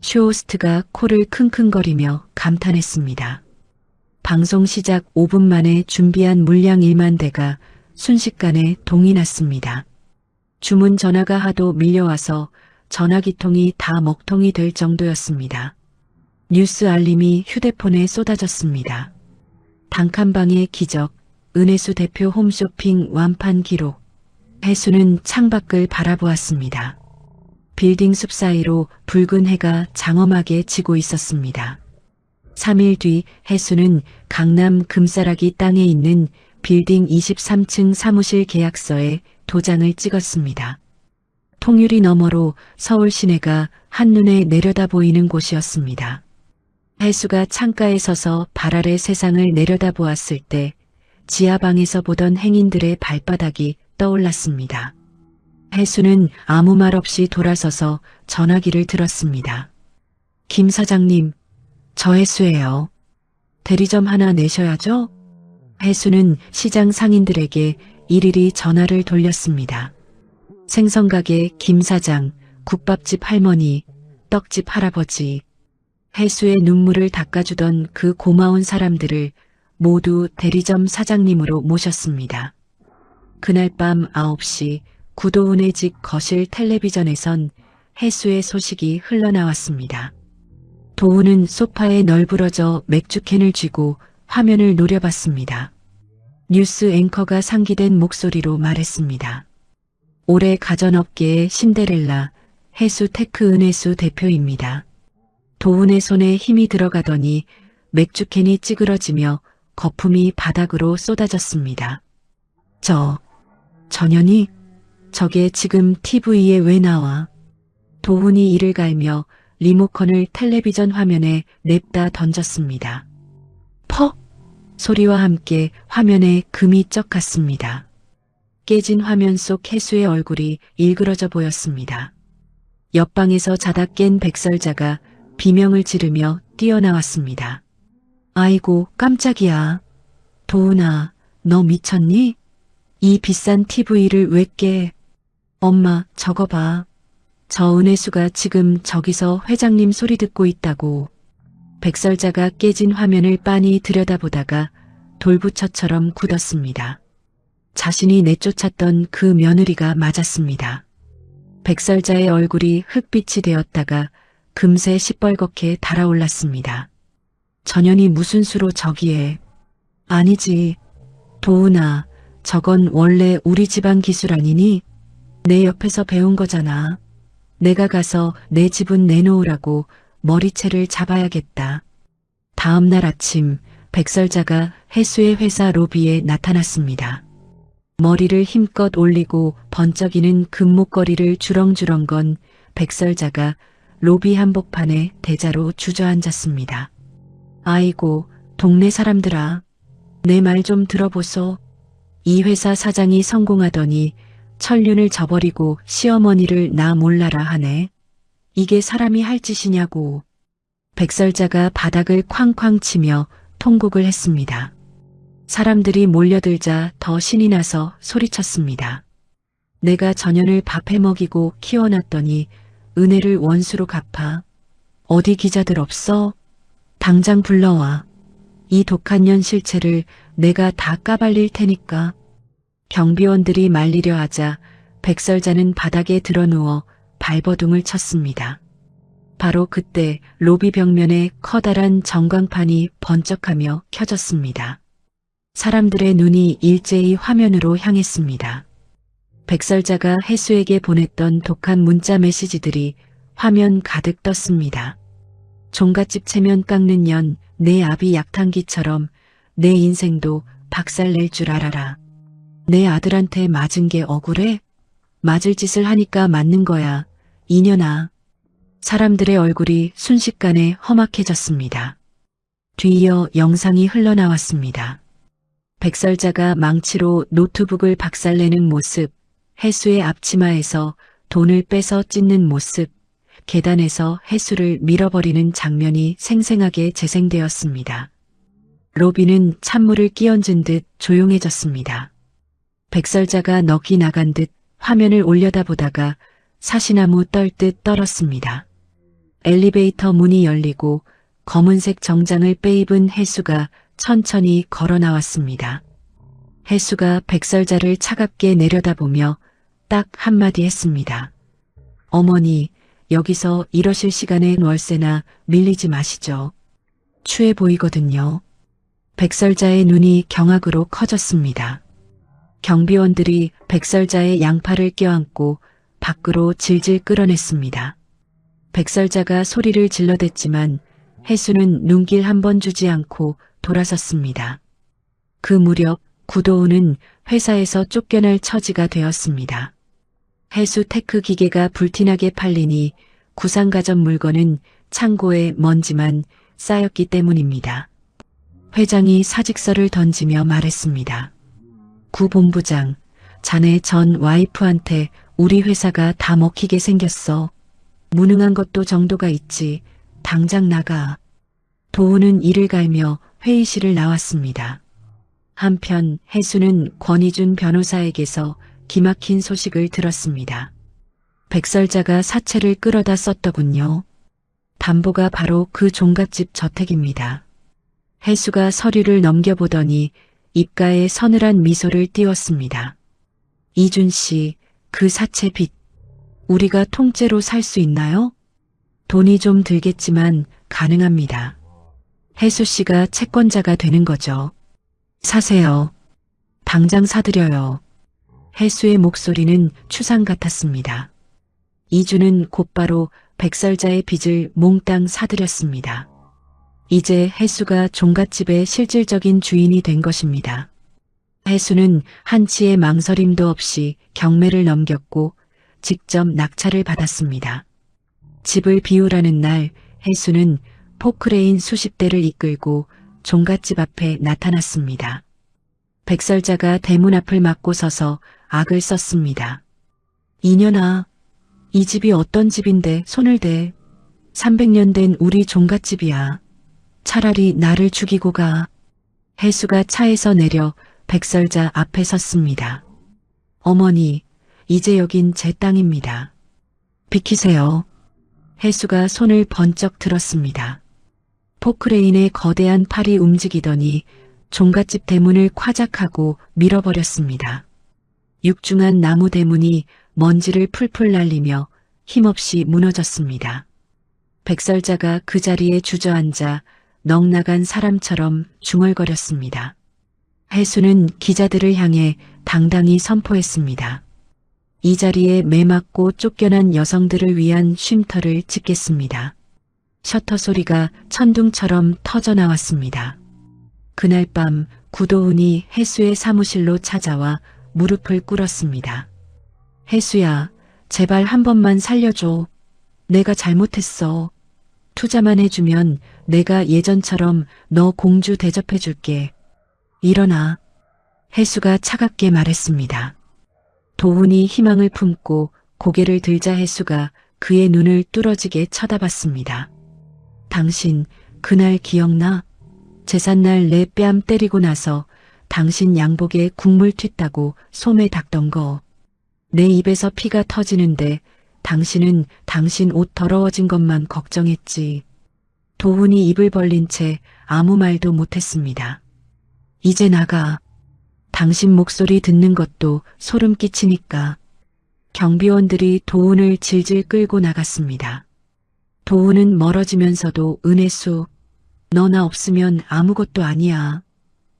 쇼호스트가 코를 킁킁거리며 감탄했습니다. 방송 시작 5분 만에 준비한 물량 1만 대가 순식간에 동이 났습니다. 주문 전화가 하도 밀려와서 전화기통이 다 먹통이 될 정도였습니다. 뉴스 알림이 휴대폰에 쏟아졌습니다. 단칸방의 기적, 은혜수 대표 홈쇼핑 완판 기록. 해수는 창밖을 바라보았습니다. 빌딩 숲 사이로 붉은 해가 장엄하게 지고 있었습니다. 3일 뒤 해수는 강남 금싸라기 땅에 있는 빌딩 23층 사무실 계약서에 도장을 찍었습니다. 통유리 너머로 서울 시내가 한눈에 내려다 보이는 곳이었습니다. 해수가 창가에 서서 발 아래 세상을 내려다보았을 때 지하방에서 보던 행인들의 발바닥이 떠올랐습니다. 해수는 아무 말 없이 돌아서서 전화기를 들었습니다. 김 사장님, 저 해수예요. 대리점 하나 내셔야죠? 해수는 시장 상인들에게 일일이 전화를 돌렸습니다. 생선가게 김 사장, 국밥집 할머니, 떡집 할아버지, 해수의 눈물을 닦아주던 그 고마운 사람들을 모두 대리점 사장님으로 모셨습니다. 그날 밤 9시 구도훈의 집 거실 텔레비전에선 해수의 소식이 흘러나왔습니다. 도훈은 소파에 널브러져 맥주캔을 쥐고 화면을 노려봤습니다. 뉴스 앵커가 상기된 목소리로 말했습니다. 올해 가전업계의 신데렐라 해수 테크 은혜수 대표입니다. 도훈의 손에 힘이 들어가더니 맥주캔이 찌그러지며 거품이 바닥으로 쏟아졌습니다. 전현이? 저게 지금 TV에 왜 나와? 도훈이 이를 갈며 리모컨을 텔레비전 화면에 냅다 던졌습니다. 퍽! 소리와 함께 화면에 금이 쩍 갔습니다. 깨진 화면 속 해수의 얼굴이 일그러져 보였습니다. 옆방에서 자다 깬 백설자가 비명을 지르며 뛰어나왔습니다. 아이고 깜짝이야. 도훈아, 너 미쳤니? 이 비싼 TV를 왜 깨? 엄마, 저거 봐. 저 은혜수가 지금 저기서 회장님 소리 듣고 있다고. 백설자가 깨진 화면을 빤히 들여다보다가 돌부처처럼 굳었습니다. 자신이 내쫓았던 그 며느리가 맞았습니다. 백설자의 얼굴이 흑빛이 되었다가 금세 시뻘겋게 달아올랐습니다. 전현이 무슨 수로 저기에. 아니지. 도훈아, 저건 원래 우리 집안 기술 아니니? 내 옆에서 배운 거잖아. 내가 가서 내 지분 내놓으라고 머리채를 잡아야겠다. 다음 날 아침 백설자가 해수의 회사 로비에 나타났습니다. 머리를 힘껏 올리고 번쩍이는 금목걸이를 주렁주렁 건 백설자가 로비 한복판에 대자로 주저앉았습니다. 아이고, 동네 사람들아, 내 말 좀 들어보소. 이 회사 사장이 성공하더니 천륜을 저버리고 시어머니를 나 몰라라 하네. 이게 사람이 할 짓이냐고. 백설자가 바닥을 쾅쾅 치며 통곡을 했습니다. 사람들이 몰려들자 더 신이 나서 소리쳤습니다. 내가 전현을 밥해 먹이고 키워놨더니 은혜를 원수로 갚아. 어디 기자들 없어? 당장 불러와. 이 독한 년 실체를 내가 다 까발릴 테니까. 경비원들이 말리려 하자 백설자는 바닥에 드러누워 발버둥을 쳤습니다. 바로 그때 로비 벽면에 커다란 전광판이 번쩍하며 켜졌습니다. 사람들의 눈이 일제히 화면으로 향했습니다. 백설자가 해수에게 보냈던 독한 문자 메시지들이 화면 가득 떴습니다. 종갓집 체면 깎는 년, 내 아비 약탕기처럼 내 인생도 박살낼 줄 알아라. 내 아들한테 맞은 게 억울해? 맞을 짓을 하니까 맞는 거야. 이년아. 사람들의 얼굴이 순식간에 험악해졌습니다. 뒤이어 영상이 흘러나왔습니다. 백설자가 망치로 노트북을 박살내는 모습, 해수의 앞치마에서 돈을 빼서 찢는 모습, 계단에서 해수를 밀어버리는 장면이 생생하게 재생되었습니다. 로비는 찬물을 끼얹은 듯 조용해졌습니다. 백설자가 넋이 나간 듯 화면을 올려다보다가 사시나무 떨듯 떨었습니다. 엘리베이터 문이 열리고 검은색 정장을 빼입은 해수가 천천히 걸어 나왔습니다. 해수가 백설자를 차갑게 내려다보며 딱 한마디 했습니다. 어머니, 여기서 이러실 시간엔 월세나 밀리지 마시죠. 추해 보이거든요. 백설자의 눈이 경악으로 커졌습니다. 경비원들이 백설자의 양팔을 껴안고 밖으로 질질 끌어냈습니다. 백설자가 소리를 질러댔지만 해수는 눈길 한 번 주지 않고 돌아섰습니다. 그 무렵 구도훈은 회사에서 쫓겨날 처지가 되었습니다. 해수 테크 기계가 불티나게 팔리니 구상가전 물건은 창고에 먼지만 쌓였기 때문입니다. 회장이 사직서를 던지며 말했습니다. 구 본부장, 자네 전 와이프한테 우리 회사가 다 먹히게 생겼어. 무능한 것도 정도가 있지. 당장 나가. 도우는 이를 갈며 회의실을 나왔습니다. 한편 해수는 권희준 변호사에게서 기막힌 소식을 들었습니다. 백설자가 사채를 끌어다 썼더군요. 담보가 바로 그 종갓집 저택입니다. 해수가 서류를 넘겨보더니 입가에 서늘한 미소를 띄웠습니다. 이준 씨, 그 사채 빚, 우리가 통째로 살 수 있나요? 돈이 좀 들겠지만 가능합니다. 해수 씨가 채권자가 되는 거죠. 사세요. 당장 사드려요. 해수의 목소리는 추상 같았습니다. 이준은 곧바로 백설자의 빚을 몽땅 사들였습니다. 이제 해수가 종갓집의 실질적인 주인이 된 것입니다. 해수는 한치의 망설임도 없이 경매를 넘겼고 직접 낙찰을 받았습니다. 집을 비우라는 날 해수는 포크레인 수십 대를 이끌고 종갓집 앞에 나타났습니다. 백설자가 대문 앞을 막고 서서 악을 썼습니다. 이년아, 이 집이 어떤 집인데 손을 대. 300년 된 우리 종갓집이야. 차라리 나를 죽이고 가. 해수가 차에서 내려 백설자 앞에 섰습니다. 어머니, 이제 여긴 제 땅입니다. 비키세요. 해수가 손을 번쩍 들었습니다. 포크레인의 거대한 팔이 움직이더니 종갓집 대문을 콰작하고 밀어버렸습니다. 육중한 나무 대문이 먼지를 풀풀 날리며 힘없이 무너졌습니다. 백설자가 그 자리에 주저앉아 넋나간 사람처럼 중얼거렸습니다. 해수는 기자들을 향해 당당히 선포했습니다. 이 자리에 매맞고 쫓겨난 여성들을 위한 쉼터를 짓겠습니다. 셔터 소리가 천둥처럼 터져나왔습니다. 그날 밤 구도훈이 해수의 사무실로 찾아와 무릎을 꿇었습니다. 해수야, 제발 한 번만 살려줘. 내가 잘못했어. 투자만 해주면 내가 예전처럼 너 공주 대접해줄게. 일어나. 해수가 차갑게 말했습니다. 도훈이 희망을 품고 고개를 들자 해수가 그의 눈을 뚫어지게 쳐다봤습니다. 당신 그날 기억나? 제삿날 내 뺨 때리고 나서 당신 양복에 국물 튀다고 솜에 닦던 거. 내 입에서 피가 터지는데 당신은 당신 옷 더러워진 것만 걱정했지. 도훈이 입을 벌린 채 아무 말도 못했습니다. 이제 나가. 당신 목소리 듣는 것도 소름 끼치니까. 경비원들이 도훈을 질질 끌고 나갔습니다. 도훈은 멀어지면서도 은혜수, 너 나 없으면 아무것도 아니야.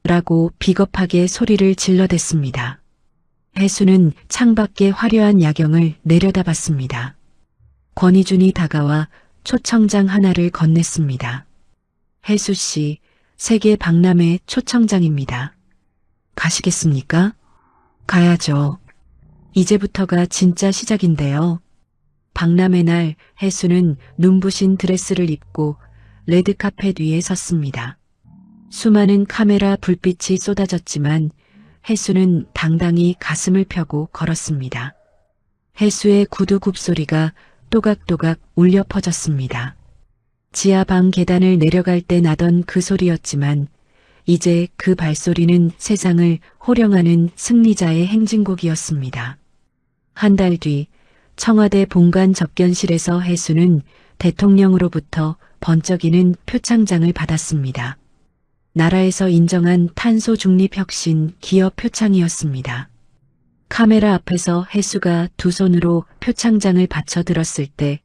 라고 비겁하게 소리를 질러댔습니다. 해수는 창밖의 화려한 야경을 내려다봤습니다. 권희준이 다가와 초청장 하나를 건넸습니다. 해수 씨, 세계 박람회 초청장입니다. 가시겠습니까? 가야죠. 이제부터가 진짜 시작인데요. 박람회 날 해수는 눈부신 드레스를 입고 레드카펫 위에 섰습니다. 수많은 카메라 불빛이 쏟아졌지만 해수는 당당히 가슴을 펴고 걸었습니다. 해수의 구두 굽소리가 또각또각 울려 퍼졌습니다. 지하방 계단을 내려갈 때 나던 그 소리였지만 이제 그 발소리는 세상을 호령하는 승리자의 행진곡이었습니다. 한 달 뒤 청와대 본관 접견실에서 해수는 대통령으로부터 번쩍이는 표창장을 받았습니다. 나라에서 인정한 탄소 중립 혁신 기업 표창이었습니다. 카메라 앞에서 해수가 두 손으로 표창장을 받쳐들었을 때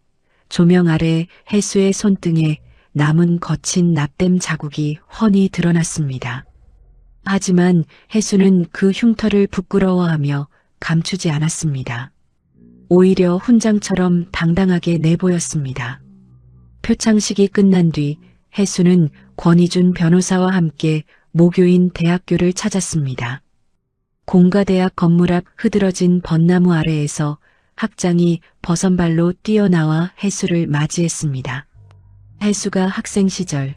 조명 아래 해수의 손등에 남은 거친 납땜 자국이 훤히 드러났습니다. 하지만 해수는 그 흉터를 부끄러워하며 감추지 않았습니다. 오히려 훈장처럼 당당하게 내보였습니다. 표창식이 끝난 뒤 해수는 권희준 변호사와 함께 모교인 대학교를 찾았습니다. 공가대학 건물 앞 흐드러진 벚나무 아래에서 학장이 버선발로 뛰어나와 해수를 맞이했습니다. 해수가 학생 시절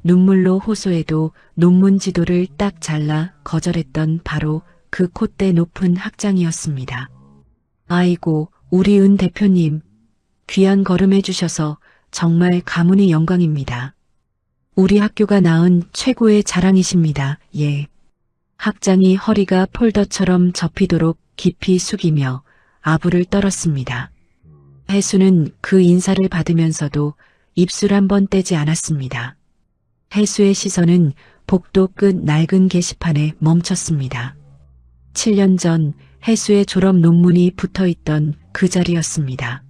눈물로 호소해도 논문 지도를 딱 잘라 거절했던 바로 그 콧대 높은 학장이었습니다. 아이고, 우리 은 대표님, 귀한 걸음해 주셔서 정말 가문의 영광입니다. 우리 학교가 낳은 최고의 자랑이십니다. 예. 학장이 허리가 폴더처럼 접히도록 깊이 숙이며 아부를 떨었습니다. 해수는 그 인사를 받으면서도 입술 한 번 떼지 않았습니다. 해수의 시선은 복도 끝 낡은 게시판에 멈췄습니다. 7년 전 해수의 졸업 논문이 붙어있던 그 자리였습니다.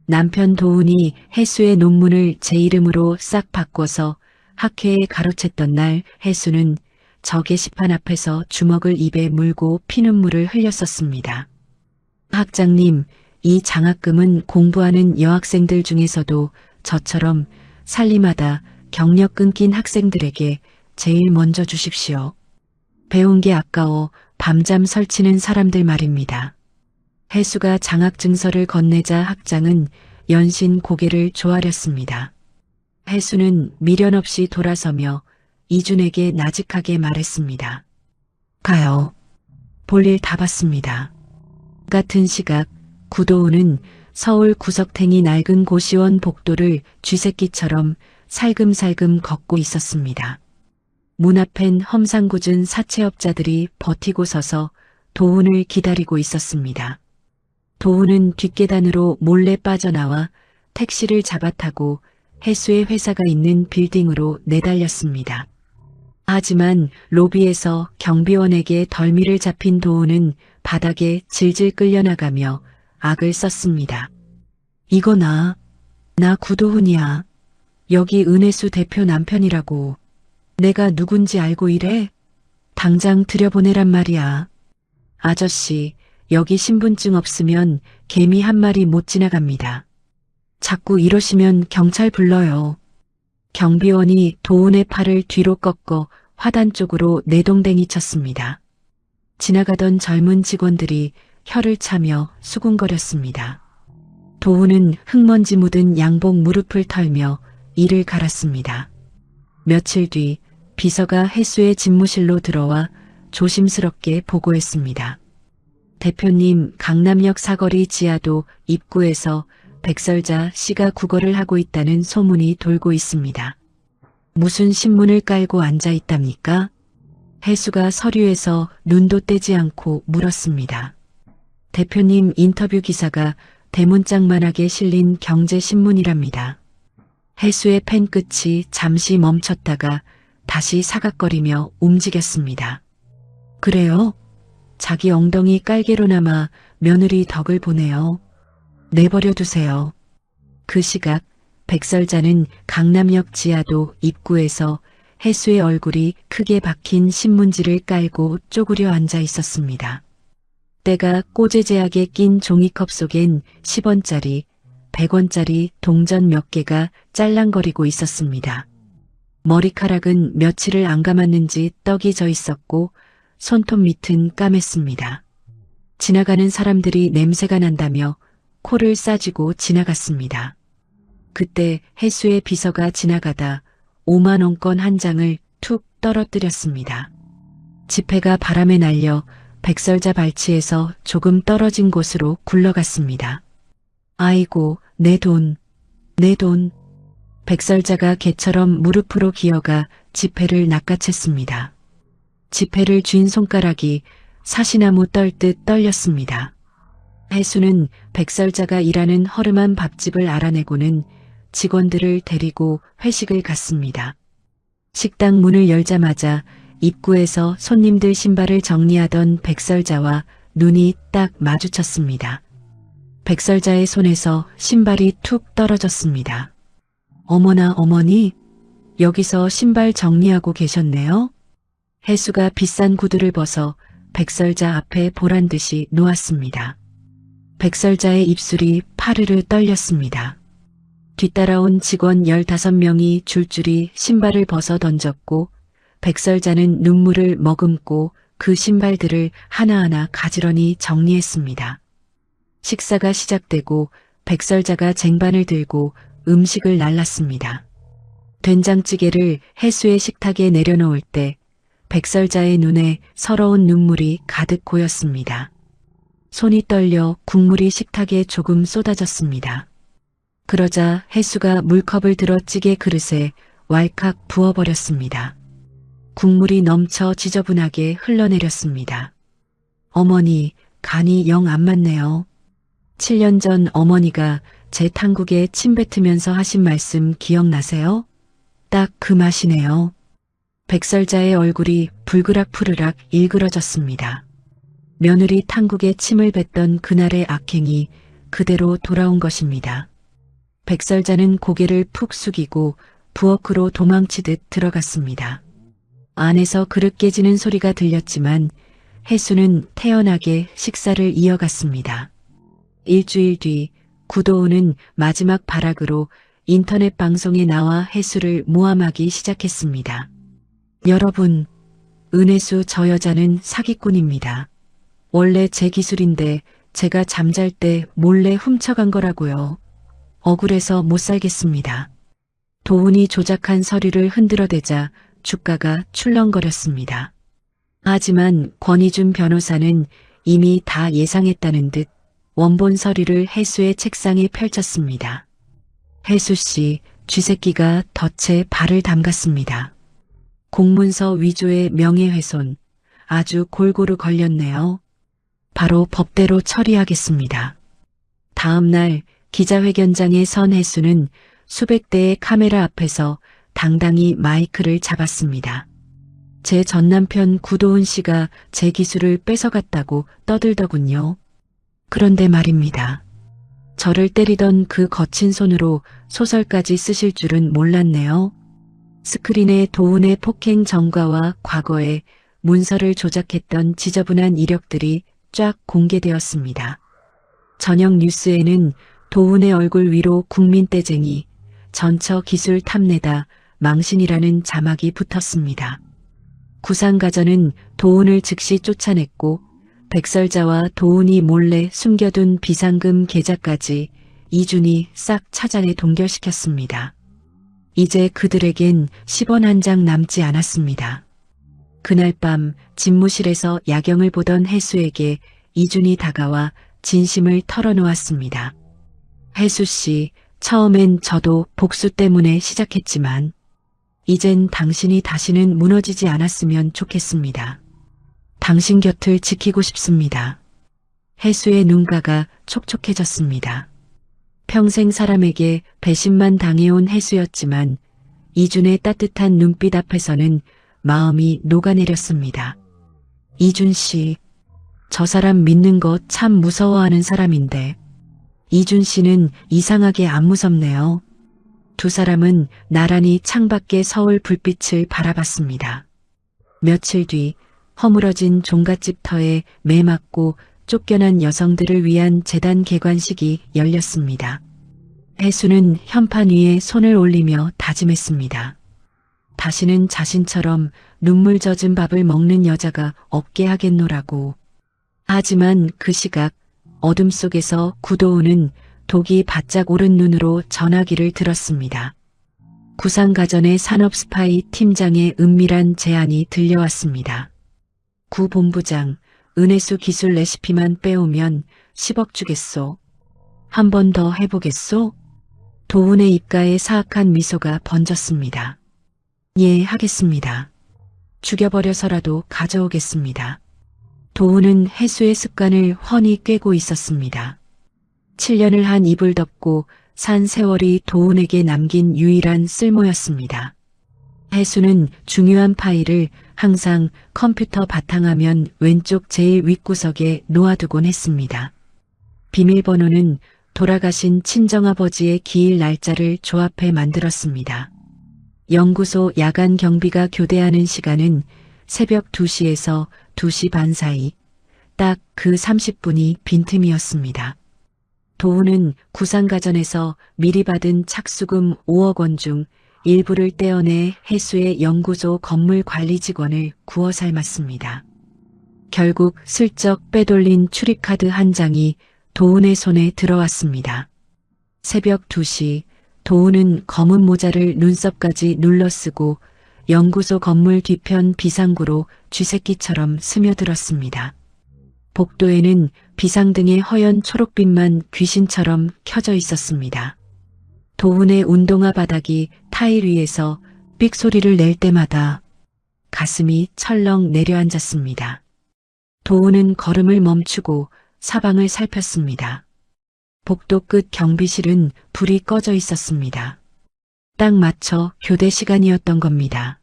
남편 도훈이 해수의 논문을 제 이름으로 싹 바꿔서 학회에 가로챘던 날 해수는 저 게시판 앞에서 주먹을 입에 물고 피눈물을 흘렸었습니다. 학장님, 이 장학금은 공부하는 여학생들 중에서도 저처럼 살림하다 경력 끊긴 학생들에게 제일 먼저 주십시오. 배운 게 아까워 밤잠 설치는 사람들 말입니다. 해수가 장학증서를 건네자 학장은 연신 고개를 조아렸습니다. 해수는 미련 없이 돌아서며 이준에게 나직하게 말했습니다. 가요. 볼일 다 봤습니다. 같은 시각 구도훈은 서울 구석탱이 낡은 고시원 복도를 쥐새끼처럼 살금살금 걷고 있었습니다. 문 앞엔 험상궂은 사채업자들이 버티고 서서 도훈을 기다리고 있었습니다. 도훈은 뒷계단으로 몰래 빠져나와 택시를 잡아타고 해수의 회사가 있는 빌딩으로 내달렸습니다. 하지만 로비에서 경비원에게 덜미를 잡힌 도훈은 바닥에 질질 끌려나가며 악을 썼습니다. 이거 나 구도훈이야. 여기 은혜수 대표 남편이라고. 내가 누군지 알고 이래? 당장 들여보내란 말이야. 아저씨, 여기 신분증 없으면 개미 한 마리 못 지나갑니다. 자꾸 이러시면 경찰 불러요. 경비원이 도훈의 팔을 뒤로 꺾어 화단 쪽으로 내동댕이 쳤습니다. 지나가던 젊은 직원들이 혀를 차며 수군거렸습니다. 도훈은 흙먼지 묻은 양복 무릎을 털며 이를 갈았습니다. 며칠 뒤 비서가 해수의 집무실로 들어와 조심스럽게 보고했습니다. 대표님, 강남역 사거리 지하도 입구에서 백설자 씨가 구걸을 하고 있다는 소문이 돌고 있습니다. 무슨 신문을 깔고 앉아 있답니까? 해수가 서류에서 눈도 떼지 않고 물었습니다. 대표님, 인터뷰 기사가 대문짝만하게 실린 경제신문이랍니다. 해수의 펜 끝이 잠시 멈췄다가 다시 사각거리며 움직였습니다. 그래요? 자기 엉덩이 깔개로나마 며느리 덕을 보네요. 내버려 두세요. 그 시각 백설자는 강남역 지하도 입구에서 해수의 얼굴이 크게 박힌 신문지를 깔고 쪼그려 앉아 있었습니다. 때가 꼬재재하게 낀 종이컵 속엔 10원짜리, 100원짜리 동전 몇 개가 짤랑거리고 있었습니다. 머리카락은 며칠을 안 감았는지 떡이 져 있었고 손톱 밑은 까맸습니다. 지나가는 사람들이 냄새가 난다며 코를 싸쥐고 지나갔습니다. 그때 해수의 비서가 지나가다 5만 원권 한 장을 툭 떨어뜨렸습니다. 지폐가 바람에 날려 백설자 발치에서 조금 떨어진 곳으로 굴러갔습니다. 아이고, 내 돈, 내 돈. 백설자가 개처럼 무릎으로 기어가 지폐를 낚아챘습니다. 지폐를 쥔 손가락이 사시나무 떨듯 떨렸습니다. 해수는 백설자가 일하는 허름한 밥집을 알아내고는 직원들을 데리고 회식을 갔습니다. 식당 문을 열자마자 입구에서 손님들 신발을 정리하던 백설자와 눈이 딱 마주쳤습니다. 백설자의 손에서 신발이 툭 떨어졌습니다. 어머나 어머니, 여기서 신발 정리하고 계셨네요. 해수가 비싼 구두를 벗어 백설자 앞에 보란 듯이 놓았습니다. 백설자의 입술이 파르르 떨렸습니다. 뒤따라온 직원 15명이 줄줄이 신발을 벗어 던졌고 백설자는 눈물을 머금고 그 신발들을 하나하나 가지런히 정리했습니다. 식사가 시작되고 백설자가 쟁반을 들고 음식을 날랐습니다. 된장찌개를 해수의 식탁에 내려놓을 때 백설자의 눈에 서러운 눈물이 가득 고였습니다. 손이 떨려 국물이 식탁에 조금 쏟아졌습니다. 그러자 해수가 물컵을 들어 찌개 그릇에 왈칵 부어버렸습니다. 국물이 넘쳐 지저분하게 흘러내렸습니다. 어머니, 간이 영 안 맞네요. 7년 전 어머니가 제 탕국에 침 뱉으면서 하신 말씀 기억나세요? 딱 그 맛이네요. 백설자의 얼굴이 불그락 푸르락 일그러졌습니다. 며느리 탕국에 침을 뱉던 그날의 악행이 그대로 돌아온 것입니다. 백설자는 고개를 푹 숙이고 부엌으로 도망치듯 들어갔습니다. 안에서 그릇 깨지는 소리가 들렸지만 해수는 태연하게 식사를 이어갔습니다. 일주일 뒤 구도훈은 마지막 발악으로 인터넷 방송에 나와 해수를 모함하기 시작했습니다. 여러분, 은혜수 저 여자는 사기꾼입니다. 원래 제 기술인데 제가 잠잘 때 몰래 훔쳐간 거라고요. 억울해서 못 살겠습니다. 도훈이 조작한 서류를 흔들어대자 주가가 출렁거렸습니다. 하지만 권희준 변호사는 이미 다 예상했다는 듯 원본 서류를 해수의 책상에 펼쳤습니다. 해수 씨, 쥐새끼가 덫에 발을 담갔습니다. 공문서 위조의 명예훼손, 아주 골고루 걸렸네요. 바로 법대로 처리하겠습니다. 다음 날 기자회견장에 선 해수는 수백 대의 카메라 앞에서 당당히 마이크를 잡았습니다. 제 전남편 구도훈 씨가 제 기술을 뺏어갔다고 떠들더군요. 그런데 말입니다. 저를 때리던 그 거친 손으로 소설까지 쓰실 줄은 몰랐네요. 스크린에 도훈의 폭행 전과와 과거에 문서를 조작했던 지저분한 이력들이 쫙 공개되었습니다. 저녁 뉴스에는 도훈의 얼굴 위로 국민떼쟁이, 전처 기술 탐내다, 망신이라는 자막이 붙었습니다. 구상가전은 도훈을 즉시 쫓아냈고 백설자와 도훈이 몰래 숨겨둔 비상금 계좌까지 이준이 싹 찾아내 동결시켰습니다. 이제 그들에겐 10원 한 장 남지 않았습니다. 그날 밤 집무실에서 야경을 보던 해수에게 이준이 다가와 진심을 털어놓았습니다. 해수 씨, 처음엔 저도 복수 때문에 시작했지만 이젠 당신이 다시는 무너지지 않았으면 좋겠습니다. 당신 곁을 지키고 싶습니다. 해수의 눈가가 촉촉해졌습니다. 평생 사람에게 배신만 당해온 해수였지만 이준의 따뜻한 눈빛 앞에서는 마음이 녹아내렸습니다. 이준 씨, 저 사람 믿는 거 참 무서워하는 사람인데 이준 씨는 이상하게 안 무섭네요. 두 사람은 나란히 창밖의 서울 불빛을 바라봤습니다. 며칠 뒤 허물어진 종갓집 터에 매 맞고 쫓겨난 여성들을 위한 재단 개관식이 열렸습니다. 해수는 현판 위에 손을 올리며 다짐했습니다. 다시는 자신처럼 눈물 젖은 밥을 먹는 여자가 없게 하겠노라고. 하지만 그 시각 어둠 속에서 구도훈은 독이 바짝 오른 눈으로 전화기를 들었습니다. 구상가전의 산업스파이 팀장의 은밀한 제안이 들려왔습니다. 구 본부장, 은혜수 기술 레시피만 빼오면 10억 주겠소. 한 번 더 해보겠소? 도훈의 입가에 사악한 미소가 번졌습니다. 예, 하겠습니다. 죽여버려서라도 가져오겠습니다. 도훈은 해수의 습관을 훤히 꿰고 있었습니다. 7년을 한 입을 덮고 산 세월이 도훈에게 남긴 유일한 쓸모였습니다. 해수는 중요한 파일을 항상 컴퓨터 바탕화면 왼쪽 제일 윗구석에 놓아두곤 했습니다. 비밀번호는 돌아가신 친정아버지의 기일 날짜를 조합해 만들었습니다. 연구소 야간 경비가 교대하는 시간은 새벽 2시에서 2시 반 사이, 딱 그 30분이 빈틈이었습니다. 도훈은 구상가전에서 미리 받은 착수금 5억 원 중 일부를 떼어내 해수의 연구소 건물 관리 직원을 구워 삶았습니다. 결국 슬쩍 빼돌린 출입카드 한 장이 도훈의 손에 들어왔습니다. 새벽 2시 도훈은 검은 모자를 눈썹까지 눌러쓰고 연구소 건물 뒤편 비상구로 쥐새끼처럼 스며들었습니다. 복도에는 비상등의 허연 초록빛만 귀신처럼 켜져 있었습니다. 도훈의 운동화 바닥이 타일 위에서 삑 소리를 낼 때마다 가슴이 철렁 내려앉았습니다. 도훈은 걸음을 멈추고 사방을 살폈습니다. 복도 끝 경비실은 불이 꺼져 있었습니다. 딱 맞춰 교대 시간이었던 겁니다.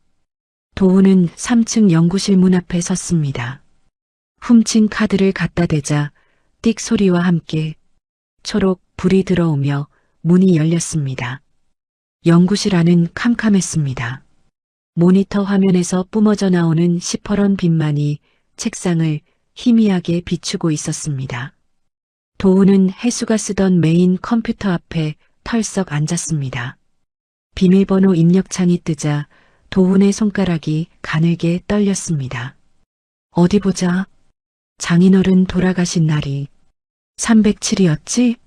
도훈은 3층 연구실 문 앞에 섰습니다. 훔친 카드를 갖다 대자 띡 소리와 함께 초록 불이 들어오며 문이 열렸습니다. 연구실 안은 캄캄했습니다. 모니터 화면에서 뿜어져 나오는 시퍼런 빛만이 책상을 희미하게 비추고 있었습니다. 도훈은 혜수가 쓰던 메인 컴퓨터 앞에 털썩 앉았습니다. 비밀번호 입력창이 뜨자 도훈의 손가락이 가늘게 떨렸습니다. 어디 보자. 장인어른 돌아가신 날이 307이었지?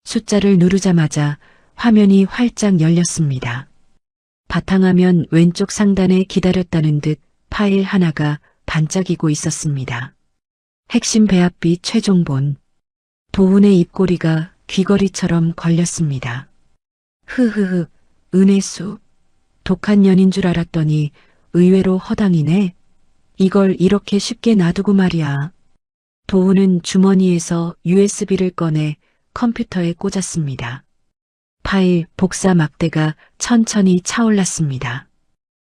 숫자를 누르자마자 화면이 활짝 열렸습니다. 바탕화면 왼쪽 상단에 기다렸다는 듯 파일 하나가 반짝이고 있었습니다. 핵심 배합비 최종본. 도훈의 입꼬리가 귀걸이처럼 걸렸습니다. 흐흐흐, 은혜수. 독한 년인 줄 알았더니 의외로 허당이네. 이걸 이렇게 쉽게 놔두고 말이야. 도훈은 주머니에서 USB를 꺼내 컴퓨터에 꽂았습니다. 파일 복사 막대가 천천히 차올랐습니다.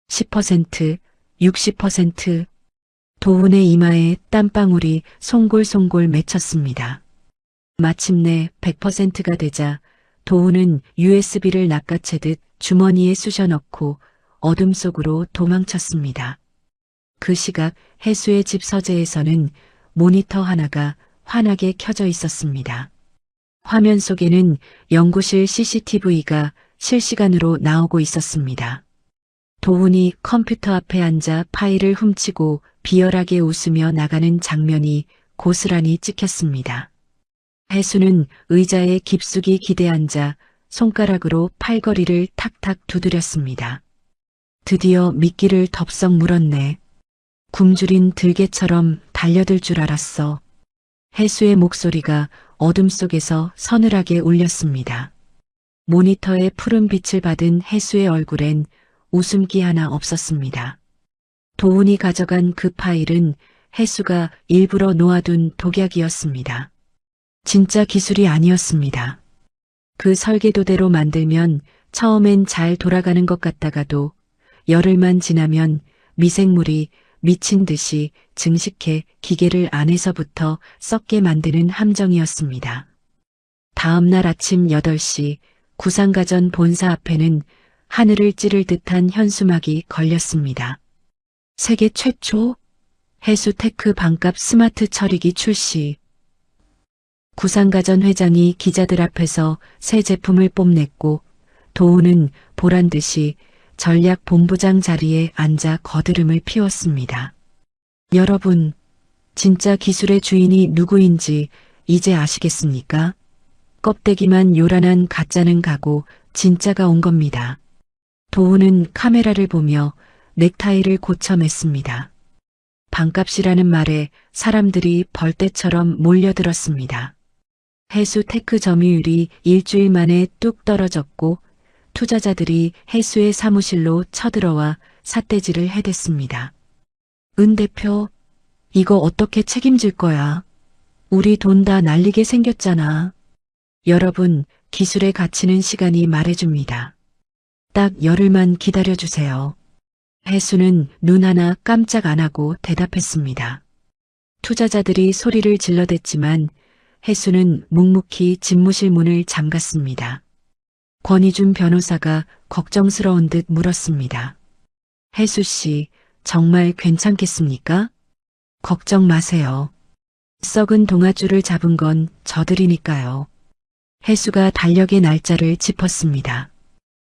10%, 60%. 도훈의 이마에 땀방울이 송골송골 맺혔습니다. 마침내 100%가 되자 도훈은 USB를 낚아채듯 주머니에 쑤셔 넣고 어둠 속으로 도망쳤습니다. 그 시각 혜수의 집 서재에서는 모니터 하나가 환하게 켜져 있었습니다. 화면 속에는 연구실 CCTV가 실시간으로 나오고 있었습니다. 도훈이 컴퓨터 앞에 앉아 파일을 훔치고 비열하게 웃으며 나가는 장면이 고스란히 찍혔습니다. 혜수는 의자에 깊숙이 기대앉아 손가락으로 팔걸이를 탁탁 두드렸습니다. 드디어 미끼를 덥석 물었네. 굶주린 들개처럼 달려들 줄 알았어. 혜수의 목소리가 어둠 속에서 서늘하게 울렸습니다. 모니터의 푸른 빛을 받은 혜수의 얼굴엔 웃음기 하나 없었습니다. 도훈이 가져간 그 파일은 혜수가 일부러 놓아둔 독약이었습니다. 진짜 기술이 아니었습니다. 그 설계도대로 만들면 처음엔 잘 돌아가는 것 같다가도 열흘만 지나면 미생물이 미친 듯이 증식해 기계를 안에서부터 썩게 만드는 함정이었습니다. 다음 날 아침 8시 구상가전 본사 앞에는 하늘을 찌를 듯한 현수막이 걸렸습니다. 세계 최초 해수테크 반값 스마트 처리기 출시. 구상가전 회장이 기자들 앞에서 새 제품을 뽐냈고 도훈은 보란듯이 전략본부장 자리에 앉아 거드름을 피웠습니다. 여러분, 진짜 기술의 주인이 누구인지 이제 아시겠습니까? 껍데기만 요란한 가짜는 가고 진짜가 온 겁니다. 도훈은 카메라를 보며 넥타이를 고쳐 맸습니다. 반값이라는 말에 사람들이 벌떼처럼 몰려들었습니다. 해수 테크 점유율이 일주일 만에 뚝 떨어졌고 투자자들이 해수의 사무실로 쳐들어와 삿대질을 해댔습니다. 은 대표, 이거 어떻게 책임질 거야? 우리 돈 다 날리게 생겼잖아. 여러분, 기술의 가치는 시간이 말해줍니다. 딱 열흘만 기다려주세요. 해수는 눈 하나 깜짝 안 하고 대답했습니다. 투자자들이 소리를 질러댔지만 해수는 묵묵히 집무실 문을 잠갔습니다. 권희준 변호사가 걱정스러운 듯 물었습니다. 해수 씨, 정말 괜찮겠습니까? 걱정 마세요. 썩은 동아줄을 잡은 건 저들이니까요. 해수가 달력의 날짜를 짚었습니다.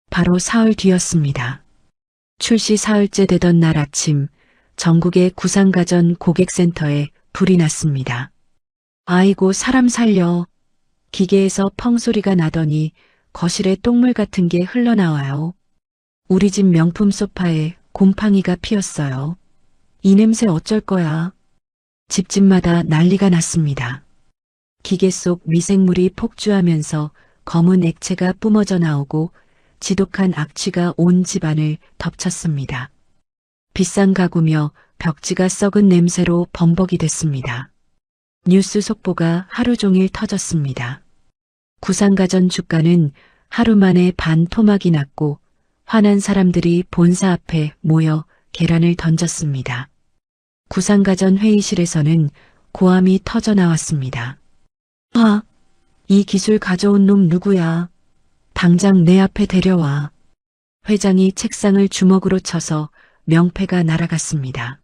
바로 사흘 뒤였습니다. 출시 사흘째 되던 날 아침 전국의 구상가전 고객센터에 불이 났습니다. 아이고 사람 살려. 기계에서 펑 소리가 나더니 거실에 똥물 같은 게 흘러나와요. 우리 집 명품 소파에 곰팡이가 피었어요. 이 냄새 어쩔 거야. 집집마다 난리가 났습니다. 기계 속 미생물이 폭주하면서 검은 액체가 뿜어져 나오고 지독한 악취가 온 집안을 덮쳤습니다. 비싼 가구며 벽지가 썩은 냄새로 범벅이 됐습니다. 뉴스 속보가 하루 종일 터졌습니다. 구상가전 주가는 하루 만에 반 토막이 났고 화난 사람들이 본사 앞에 모여 계란을 던졌습니다. 구상가전 회의실에서는 고함이 터져 나왔습니다. 아, 이 기술 가져온 놈 누구야? 당장 내 앞에 데려와. 회장이 책상을 주먹으로 쳐서 명패가 날아갔습니다.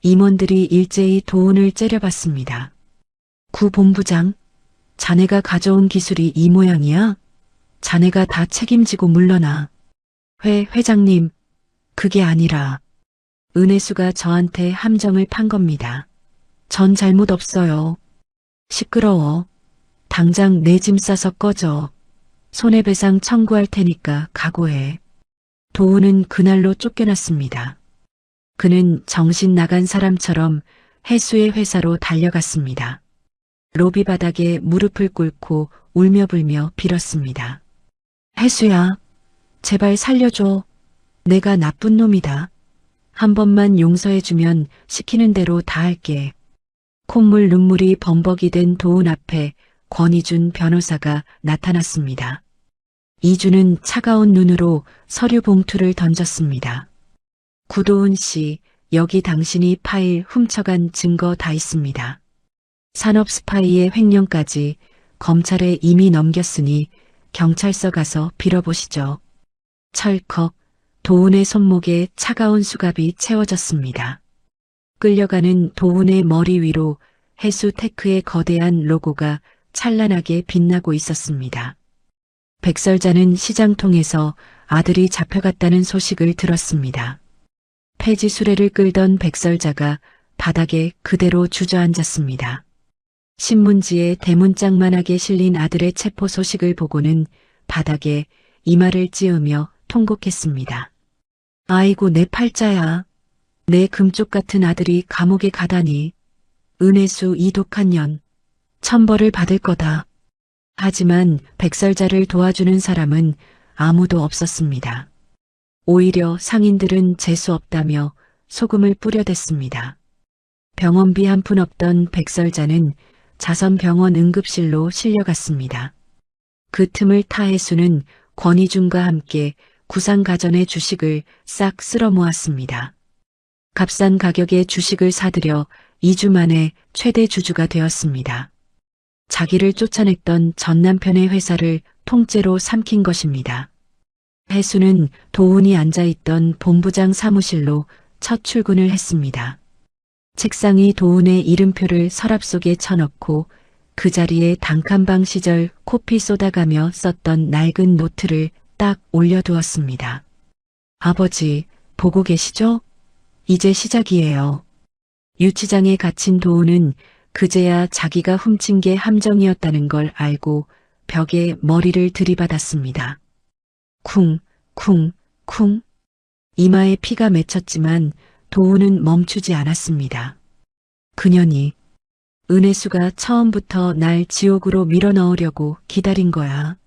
임원들이 일제히 도운을 째려봤습니다. 구 본부장, 자네가 가져온 기술이 이 모양이야? 자네가 다 책임지고 물러나. 회장님, 그게 아니라 은혜수가 저한테 함정을 판 겁니다. 전 잘못 없어요. 시끄러워. 당장 내 짐 싸서 꺼져. 손해배상 청구할 테니까 각오해. 도우는 그날로 쫓겨났습니다. 그는 정신 나간 사람처럼 해수의 회사로 달려갔습니다. 로비 바닥에 무릎을 꿇고 울며불며 빌었습니다. 해수야, 제발 살려줘. 내가 나쁜 놈이다. 한 번만 용서해주면 시키는 대로 다 할게. 콧물 눈물이 범벅이 된 도운 앞에 권희준 변호사가 나타났습니다. 이준은 차가운 눈으로 서류 봉투를 던졌습니다. 구도훈 씨, 여기 당신이 파일 훔쳐간 증거 다 있습니다. 산업 스파이의 횡령까지 검찰에 이미 넘겼으니 경찰서 가서 빌어보시죠. 철컥 도훈의 손목에 차가운 수갑이 채워졌습니다. 끌려가는 도훈의 머리 위로 해수테크의 거대한 로고가 찬란하게 빛나고 있었습니다. 백설자는 시장통에서 아들이 잡혀갔다는 소식을 들었습니다. 폐지 수레를 끌던 백설자가 바닥에 그대로 주저앉았습니다. 신문지에 대문짝만하게 실린 아들의 체포 소식을 보고는 바닥에 이마를 찌으며 통곡했습니다. 아이고 내 팔자야. 내 금쪽 같은 아들이 감옥에 가다니. 은혜수 이 독한 년. 천벌을 받을 거다. 하지만 백설자를 도와주는 사람은 아무도 없었습니다. 오히려 상인들은 재수 없다며 소금을 뿌려댔습니다. 병원비 한 푼 없던 백설자는 자선병원 응급실로 실려갔습니다. 그 틈을 타 해수는 권희준과 함께 구상가전의 주식을 싹 쓸어 모았습니다. 값싼 가격의 주식을 사들여 2주 만에 최대 주주가 되었습니다. 자기를 쫓아냈던 전 남편의 회사를 통째로 삼킨 것입니다. 해수는 도훈이 앉아있던 본부장 사무실로 첫 출근을 했습니다. 책상이 도훈의 이름표를 서랍 속에 쳐넣고 그 자리에 단칸방 시절 코피 쏟아가며 썼던 낡은 노트를 딱 올려두었습니다. 아버지, 보고 계시죠? 이제 시작이에요. 유치장에 갇힌 도훈은 그제야 자기가 훔친 게 함정이었다는 걸 알고 벽에 머리를 들이받았습니다. 쿵, 쿵, 쿵. 이마에 피가 맺혔지만 도훈은 멈추지 않았습니다. 그년이 은혜수가 처음부터 날 지옥으로 밀어넣으려고 기다린 거야.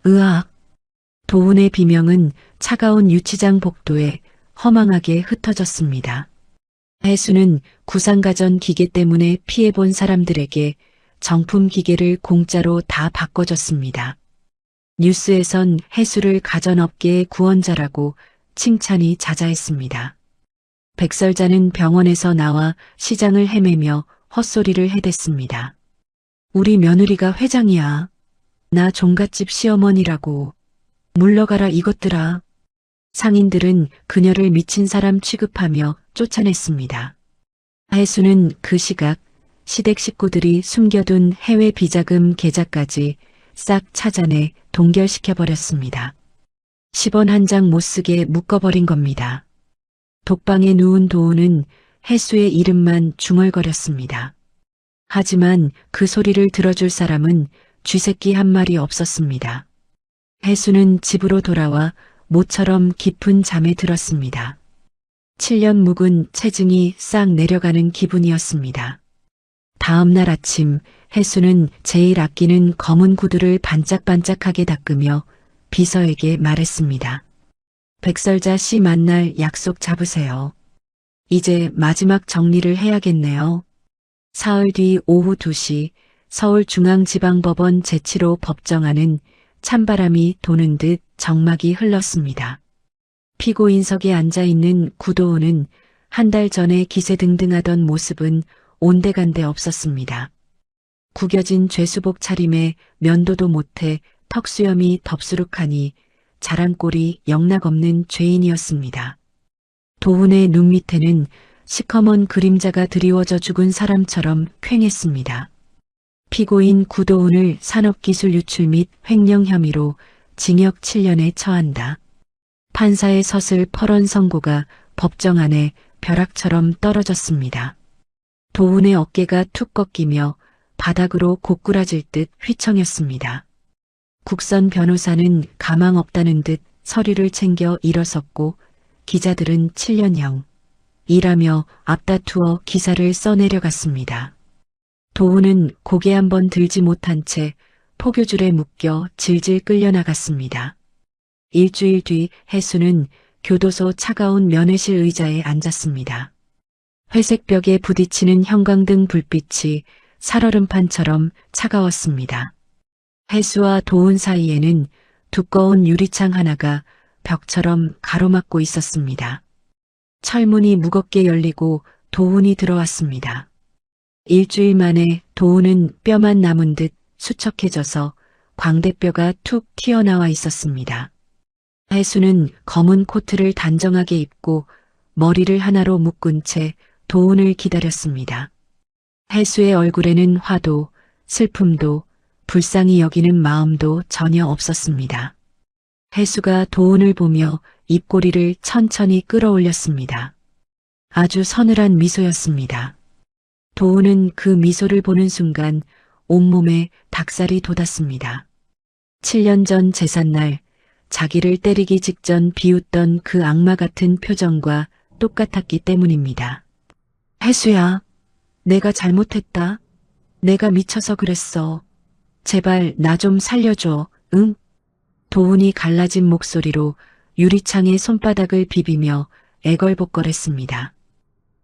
으악. 도훈의 비명은 차가운 유치장 복도에 허망하게 흩어졌습니다. 해수는 구상가전 기계 때문에 피해본 사람들에게 정품 기계를 공짜로 다 바꿔줬습니다. 뉴스에선 해수를 가전업계의 구원자라고 칭찬이 자자했습니다. 백설자는 병원에서 나와 시장을 헤매며 헛소리를 해댔습니다. 우리 며느리가 회장이야. 나 종갓집 시어머니라고. 물러가라 이것들아. 상인들은 그녀를 미친 사람 취급하며 쫓아냈습니다. 해수는 그 시각 시댁 식구들이 숨겨둔 해외 비자금 계좌까지 싹 찾아내 동결시켜버렸습니다. 10원 한 장 못 쓰게 묶어버린 겁니다. 독방에 누운 도훈은 해수의 이름만 중얼거렸습니다. 하지만 그 소리를 들어줄 사람은 쥐새끼 한 마리 없었습니다. 해수는 집으로 돌아와 모처럼 깊은 잠에 들었습니다. 7년 묵은 체증이 싹 내려가는 기분이었습니다. 다음 날 아침 해수는 제일 아끼는 검은 구두를 반짝반짝하게 닦으며 비서에게 말했습니다. 백설자 씨 만날 약속 잡으세요. 이제 마지막 정리를 해야겠네요. 사흘 뒤 오후 2시 서울중앙지방법원 제7호 법정안은 찬바람이 도는 듯 정막이 흘렀습니다. 피고인석에 앉아있는 구도훈은 한 달 전에 기세등등하던 모습은 온데간데 없었습니다. 구겨진 죄수복 차림에 면도도 못해 턱수염이 덥수룩하니 자랑꼴이 영락없는 죄인이었습니다. 도훈의 눈 밑에는 시커먼 그림자가 드리워져 죽은 사람처럼 퀭했습니다. 피고인 구도훈을 산업기술 유출 및 횡령 혐의로 징역 7년에 처한다. 판사의 서슬 펄언 선고가 법정 안에 벼락처럼 떨어졌습니다. 도훈의 어깨가 툭 꺾이며 바닥으로 고꾸라질 듯 휘청였습니다. 국선 변호사는 가망 없다는 듯 서류를 챙겨 일어섰고 기자들은 7년형 이라며 앞다투어 기사를 써내려갔습니다. 도훈은 고개 한번 들지 못한 채 포교줄에 묶여 질질 끌려나갔습니다. 일주일 뒤 해수는 교도소 차가운 면회실 의자에 앉았습니다. 회색 벽에 부딪히는 형광등 불빛이 살얼음판처럼 차가웠습니다. 해수와 도훈 사이에는 두꺼운 유리창 하나가 벽처럼 가로막고 있었습니다. 철문이 무겁게 열리고 도훈이 들어왔습니다. 일주일 만에 도훈은 뼈만 남은 듯 수척해져서 광대뼈가 툭 튀어나와 있었습니다. 해수는 검은 코트를 단정하게 입고 머리를 하나로 묶은 채 도훈을 기다렸습니다. 해수의 얼굴에는 화도, 슬픔도, 불쌍히 여기는 마음도 전혀 없었습니다. 해수가 도훈을 보며 입꼬리를 천천히 끌어올렸습니다. 아주 서늘한 미소였습니다. 도훈은 그 미소를 보는 순간 온몸에 닭살이 돋았습니다. 7년 전 제삿날 자기를 때리기 직전 비웃던 그 악마 같은 표정과 똑같았기 때문입니다. 해수야, 내가 잘못했다. 내가 미쳐서 그랬어. 제발 나 좀 살려줘, 응? 도훈이 갈라진 목소리로 유리창에 손바닥을 비비며 애걸복걸했습니다.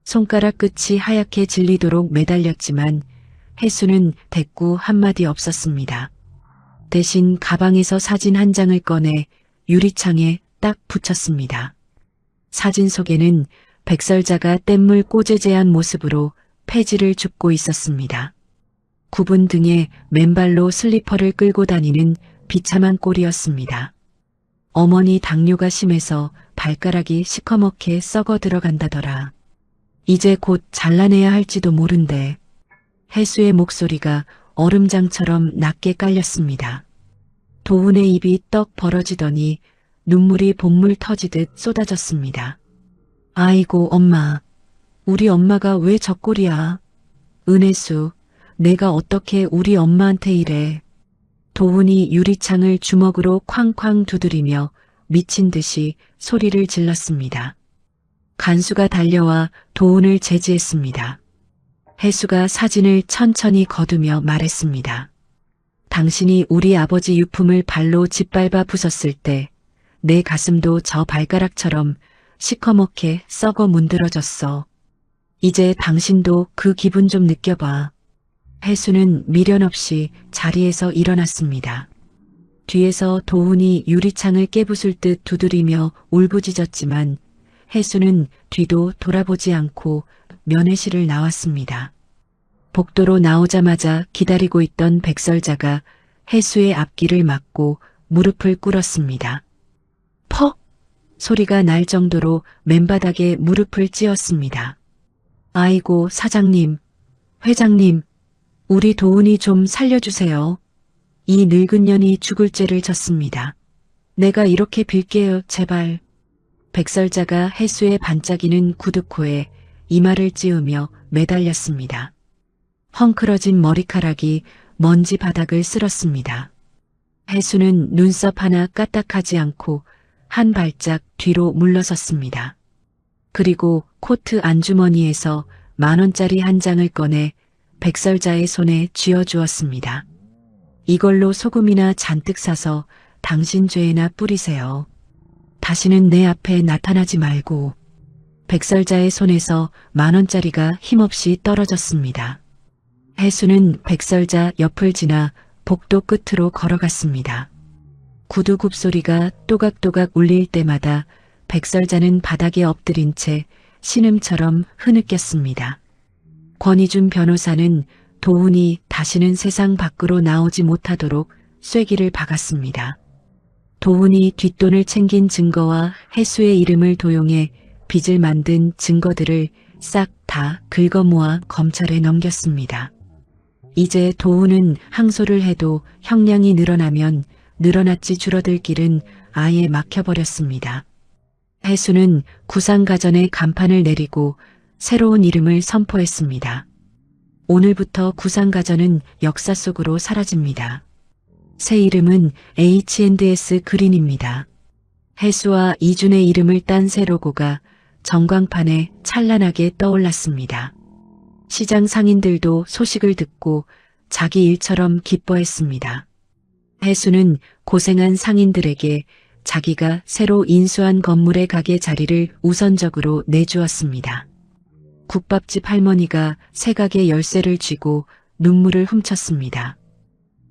손가락 끝이 하얗게 질리도록 매달렸지만 해수는 대꾸 한마디 없었습니다. 대신 가방에서 사진 한 장을 꺼내 유리창에 딱 붙였습니다. 사진 속에는 백설자가 뗏물 꼬재재한 모습으로 폐지를 줍고 있었습니다. 굽은 등에 맨발로 슬리퍼를 끌고 다니는 비참한 꼴이었습니다. 어머니 당뇨가 심해서 발가락이 시커멓게 썩어 들어간다더라. 이제 곧 잘라내야 할지도 모른대. 해수의 목소리가 얼음장처럼 낮게 깔렸습니다. 도훈의 입이 떡 벌어지더니 눈물이 복물 터지듯 쏟아졌습니다. 아이고 엄마, 우리 엄마가 왜 저 꼴이야. 은혜수, 내가 어떻게 우리 엄마한테 이래. 도훈이 유리창을 주먹으로 쾅쾅 두드리며 미친 듯이 소리를 질렀습니다. 간수가 달려와 도훈을 제지했습니다. 해수가 사진을 천천히 거두며 말했습니다. 당신이 우리 아버지 유품을 발로 짓밟아 부쉈을 때 내 가슴도 저 발가락처럼 시커멓게 썩어 문드러졌어. 이제 당신도 그 기분 좀 느껴봐. 해수는 미련 없이 자리에서 일어났습니다. 뒤에서 도훈이 유리창을 깨부술 듯 두드리며 울부짖었지만 해수는 뒤도 돌아보지 않고 면회실을 나왔습니다. 복도로 나오자마자 기다리고 있던 백설자가 해수의 앞길을 막고 무릎을 꿇었습니다. 퍽! 소리가 날 정도로 맨바닥에 무릎을 찧었습니다. 아이고 사장님, 회장님, 우리 도훈이 좀 살려주세요. 이 늙은 년이 죽을 죄를 졌습니다. 내가 이렇게 빌게요, 제발. 백설자가 해수의 반짝이는 구두코에 이마를 찌우며 매달렸습니다. 헝클어진 머리카락이 먼지 바닥을 쓸었습니다. 해수는 눈썹 하나 까딱하지 않고 한 발짝 뒤로 물러섰습니다. 그리고 코트 안주머니에서 10,000원짜리 한 장을 꺼내 백설자의 손에 쥐어주었습니다. 이걸로 소금이나 잔뜩 사서 당신 죄에나 뿌리세요. 다시는 내 앞에 나타나지 말고. 백설자의 손에서 10,000원짜리가 힘없이 떨어졌습니다. 해수는 백설자 옆을 지나 복도 끝으로 걸어갔습니다. 구두 굽소리가 또각또각 울릴 때마다 백설자는 바닥에 엎드린 채 신음처럼 흐느꼈습니다. 권희준 변호사는 도훈이 다시는 세상 밖으로 나오지 못하도록 쐐기를 박았습니다. 도훈이 뒷돈을 챙긴 증거와 해수의 이름을 도용해 빚을 만든 증거들을 싹 다 긁어모아 검찰에 넘겼습니다. 이제 도훈은 항소를 해도 형량이 늘어나면 늘어났지 줄어들 길은 아예 막혀버렸습니다. 해수는 구상가전에 간판을 내리고 새로운 이름을 선포했습니다. 오늘부터 구상가전은 역사 속으로 사라집니다. 새 이름은 H&S 그린입니다. 해수와 이준의 이름을 딴 새 로고가 전광판에 찬란하게 떠올랐습니다. 시장 상인들도 소식을 듣고 자기 일처럼 기뻐했습니다. 해수는 고생한 상인들에게 자기가 새로 인수한 건물의 가게 자리를 우선적으로 내주었습니다. 국밥집 할머니가 새 가게 열쇠를 쥐고 눈물을 훔쳤습니다.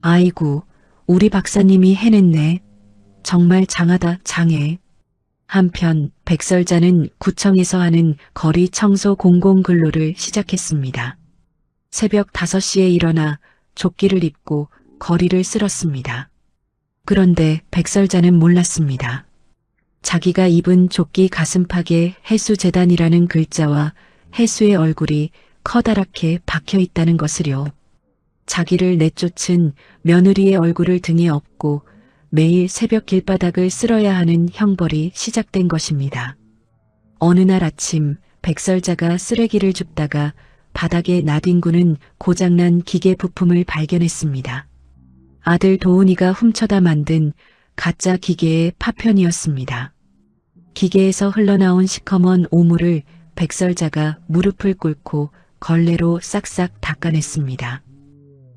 아이고, 우리 박사님이 해냈네. 정말 장하다, 장해. 한편 백설자는 구청에서 하는 거리 청소 공공근로를 시작했습니다. 새벽 5시에 일어나 조끼를 입고 거리를 쓸었습니다. 그런데 백설자는 몰랐습니다. 자기가 입은 조끼 가슴팍에 해수재단이라는 글자와 해수의 얼굴이 커다랗게 박혀 있다는 것을요. 자기를 내쫓은 며느리의 얼굴을 등에 업고 매일 새벽 길바닥을 쓸어야 하는 형벌이 시작된 것입니다. 어느 날 아침 백설자가 쓰레기를 줍다가 바닥에 나뒹구는 고장난 기계 부품을 발견했습니다. 아들 도훈이가 훔쳐다 만든 가짜 기계의 파편이었습니다. 기계에서 흘러나온 시커먼 오물을 백설자가 무릎을 꿇고 걸레로 싹싹 닦아냈습니다.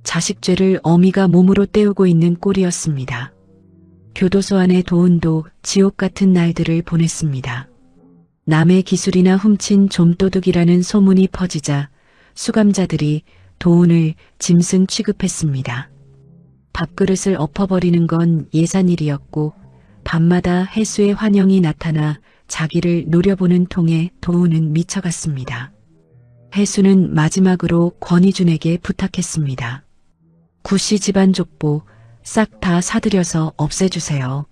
자식죄를 어미가 몸으로 때우고 있는 꼴이었습니다. 교도소 안의 도훈도 지옥 같은 날들을 보냈습니다. 남의 기술이나 훔친 좀도둑이라는 소문이 퍼지자 수감자들이 도훈을 짐승 취급했습니다. 밥그릇을 엎어버리는 건 예산일이었고 밤마다 해수의 환영이 나타나 자기를 노려보는 통에 도훈은 미쳐갔습니다. 해수는 마지막으로 권희준에게 부탁했습니다. 구씨 집안 족보 싹 다 사들여서 없애주세요.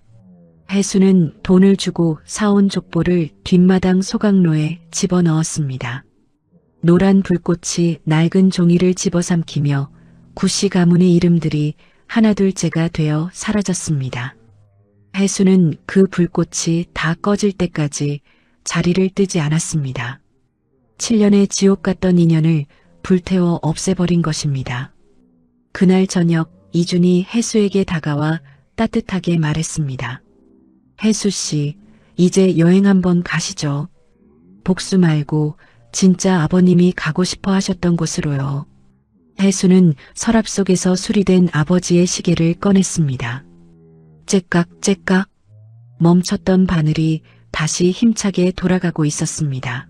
해수는 돈을 주고 사온 족보를 뒷마당 소각로에 집어넣었습니다. 노란 불꽃이 낡은 종이를 집어삼키며 구씨 가문의 이름들이 하나둘째가 되어 사라졌습니다. 해수는 그 불꽃이 다 꺼질 때까지 자리를 뜨지 않았습니다. 7년의 지옥 같던 인연을 불태워 없애버린 것입니다. 그날 저녁 이준이 해수에게 다가와 따뜻하게 말했습니다. 해수 씨, 이제 여행 한번 가시죠. 복수 말고 진짜 아버님이 가고 싶어 하셨던 곳으로요. 해수는 서랍 속에서 수리된 아버지의 시계를 꺼냈습니다. 째깍째깍 멈췄던 바늘이 다시 힘차게 돌아가고 있었습니다.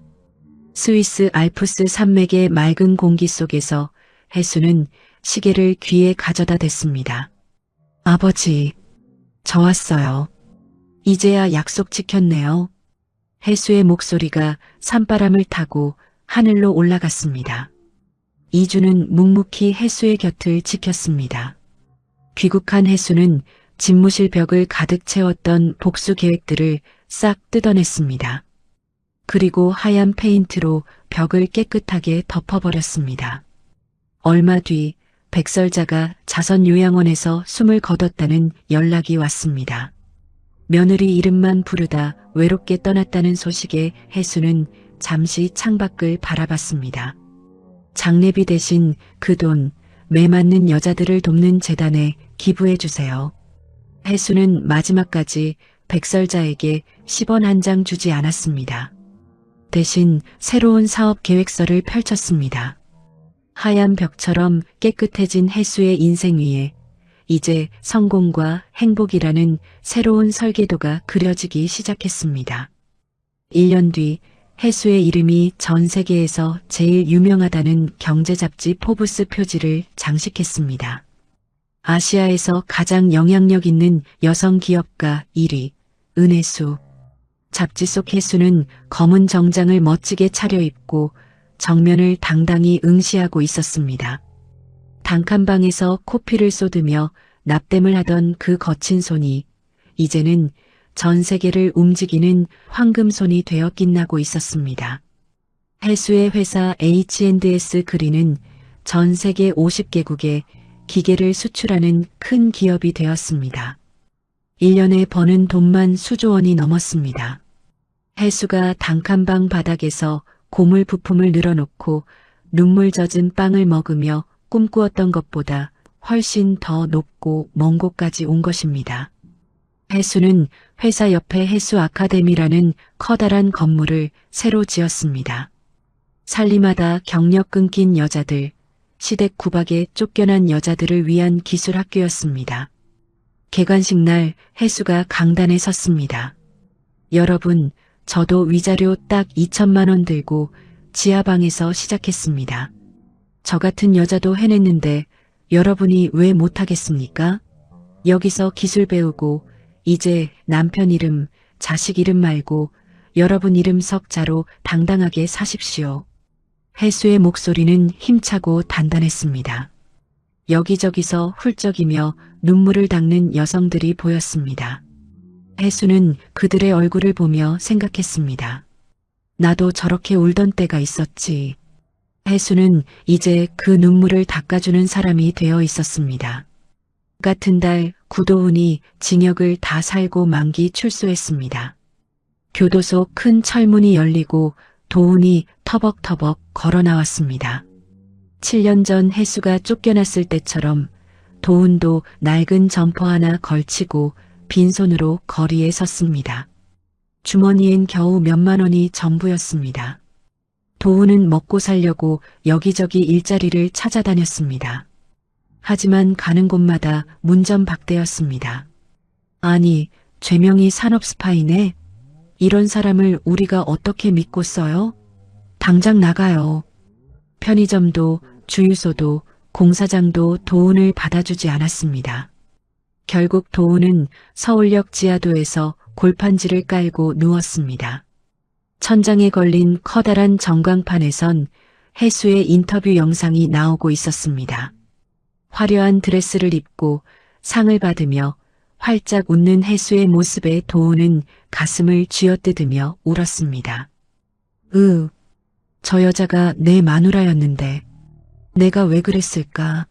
스위스 알프스 산맥의 맑은 공기 속에서 해수는 시계를 귀에 가져다 댔습니다. 아버지, 저 왔어요. 이제야 약속 지켰네요. 해수의 목소리가 산바람을 타고 하늘로 올라갔습니다. 이주는 묵묵히 해수의 곁을 지켰습니다. 귀국한 해수는 집무실 벽을 가득 채웠던 복수 계획들을 싹 뜯어냈습니다. 그리고 하얀 페인트로 벽을 깨끗하게 덮어버렸습니다. 얼마 뒤 백설자가 자선요양원에서 숨을 거뒀다는 연락이 왔습니다. 며느리 이름만 부르다 외롭게 떠났다는 소식에 해수는 잠시 창밖을 바라봤습니다. 장례비 대신 그 돈, 매 맞는 여자들을 돕는 재단에 기부해 주세요. 혜수는 마지막까지 백설자에게 10원 한 장 주지 않았습니다. 대신 새로운 사업 계획서를 펼쳤습니다. 하얀 벽처럼 깨끗해진 혜수의 인생 위에 이제 성공과 행복이라는 새로운 설계도가 그려지기 시작했습니다. 1년 뒤 혜수의 이름이 전 세계에서 제일 유명하다는 경제 잡지 포브스 표지를 장식했습니다. 아시아에서 가장 영향력 있는 여성 기업가 1위, 은혜수. 잡지 속 혜수는 검은 정장을 멋지게 차려입고 정면을 당당히 응시하고 있었습니다. 단칸방에서 코피를 쏟으며 납땜을 하던 그 거친 손이 이제는 전 세계를 움직이는 황금손이 되어 빛나고 있었습니다. 혜수의 회사 H&S 그린은 전 세계 50개국에 기계를 수출하는 큰 기업이 되었습니다. 1년에 버는 돈만 수조 원이 넘었습니다. 혜수가 단칸방 바닥에서 고물 부품을 늘어놓고 눈물 젖은 빵을 먹으며 꿈꾸었던 것보다 훨씬 더 높고 먼 곳까지 온 것입니다. 혜수는 회사 옆에 혜수 아카데미라는 커다란 건물을 새로 지었습니다. 살림하다 경력 끊긴 여자들, 시댁 구박에 쫓겨난 여자들을 위한 기술 학교였습니다. 개관식 날 혜수가 강단에 섰습니다. 여러분, 저도 위자료 딱 2천만 원 들고 지하방에서 시작했습니다. 저 같은 여자도 해냈는데 여러분이 왜 못하겠습니까? 여기서 기술 배우고 이제 남편 이름, 자식 이름 말고 여러분 이름 석자로 당당하게 사십시오. 혜수의 목소리는 힘차고 단단했습니다. 여기저기서 훌쩍이며 눈물을 닦는 여성들이 보였습니다. 혜수는 그들의 얼굴을 보며 생각했습니다. 나도 저렇게 울던 때가 있었지. 혜수는 이제 그 눈물을 닦아주는 사람이 되어 있었습니다. 같은 달 구도훈이 징역을 다 살고 만기 출소했습니다. 교도소 큰 철문이 열리고 도훈이 터벅터벅 걸어 나왔습니다. 7년 전 혜수가 쫓겨났을 때처럼 도훈도 낡은 점퍼 하나 걸치고 빈손으로 거리에 섰습니다. 주머니엔 겨우 몇만 원이 전부였습니다. 도훈은 먹고 살려고 여기저기 일자리를 찾아다녔습니다. 하지만 가는 곳마다 문전박대였습니다. 아니, 죄명이 산업 스파이네? 이런 사람을 우리가 어떻게 믿고 써요? 당장 나가요. 편의점도 주유소도 공사장도 도훈을 받아주지 않았습니다. 결국 도훈은 서울역 지하도에서 골판지를 깔고 누웠습니다. 천장에 걸린 커다란 전광판에선 혜수의 인터뷰 영상이 나오고 있었습니다. 화려한 드레스를 입고 상을 받으며 활짝 웃는 혜수의 모습에 도훈은 가슴을 쥐어뜯으며 울었습니다. 저 여자가 내 마누라였는데 내가 왜 그랬을까?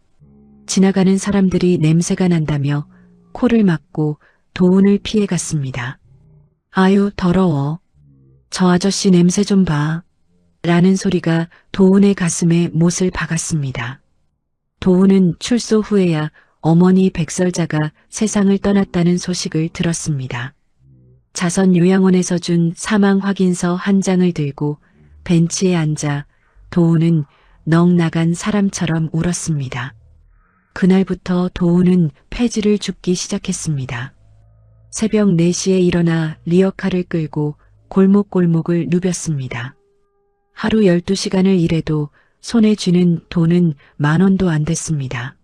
지나가는 사람들이 냄새가 난다며 코를 막고 도훈을 피해갔습니다. 아유, 더러워. 저 아저씨 냄새 좀 봐. 라는 소리가 도훈의 가슴에 못을 박았습니다. 도훈은 출소 후에야 어머니 백설자가 세상을 떠났다는 소식을 들었습니다. 자선요양원에서 준 사망 확인서 한 장을 들고 벤치에 앉아 도훈은 넋 나간 사람처럼 울었습니다. 그날부터 도훈은 폐지를 줍기 시작했습니다. 새벽 4시에 일어나 리어카를 끌고 골목골목을 누볐습니다. 하루 12시간을 일해도 손에 쥐는 돈은 10,000원도 안 됐습니다.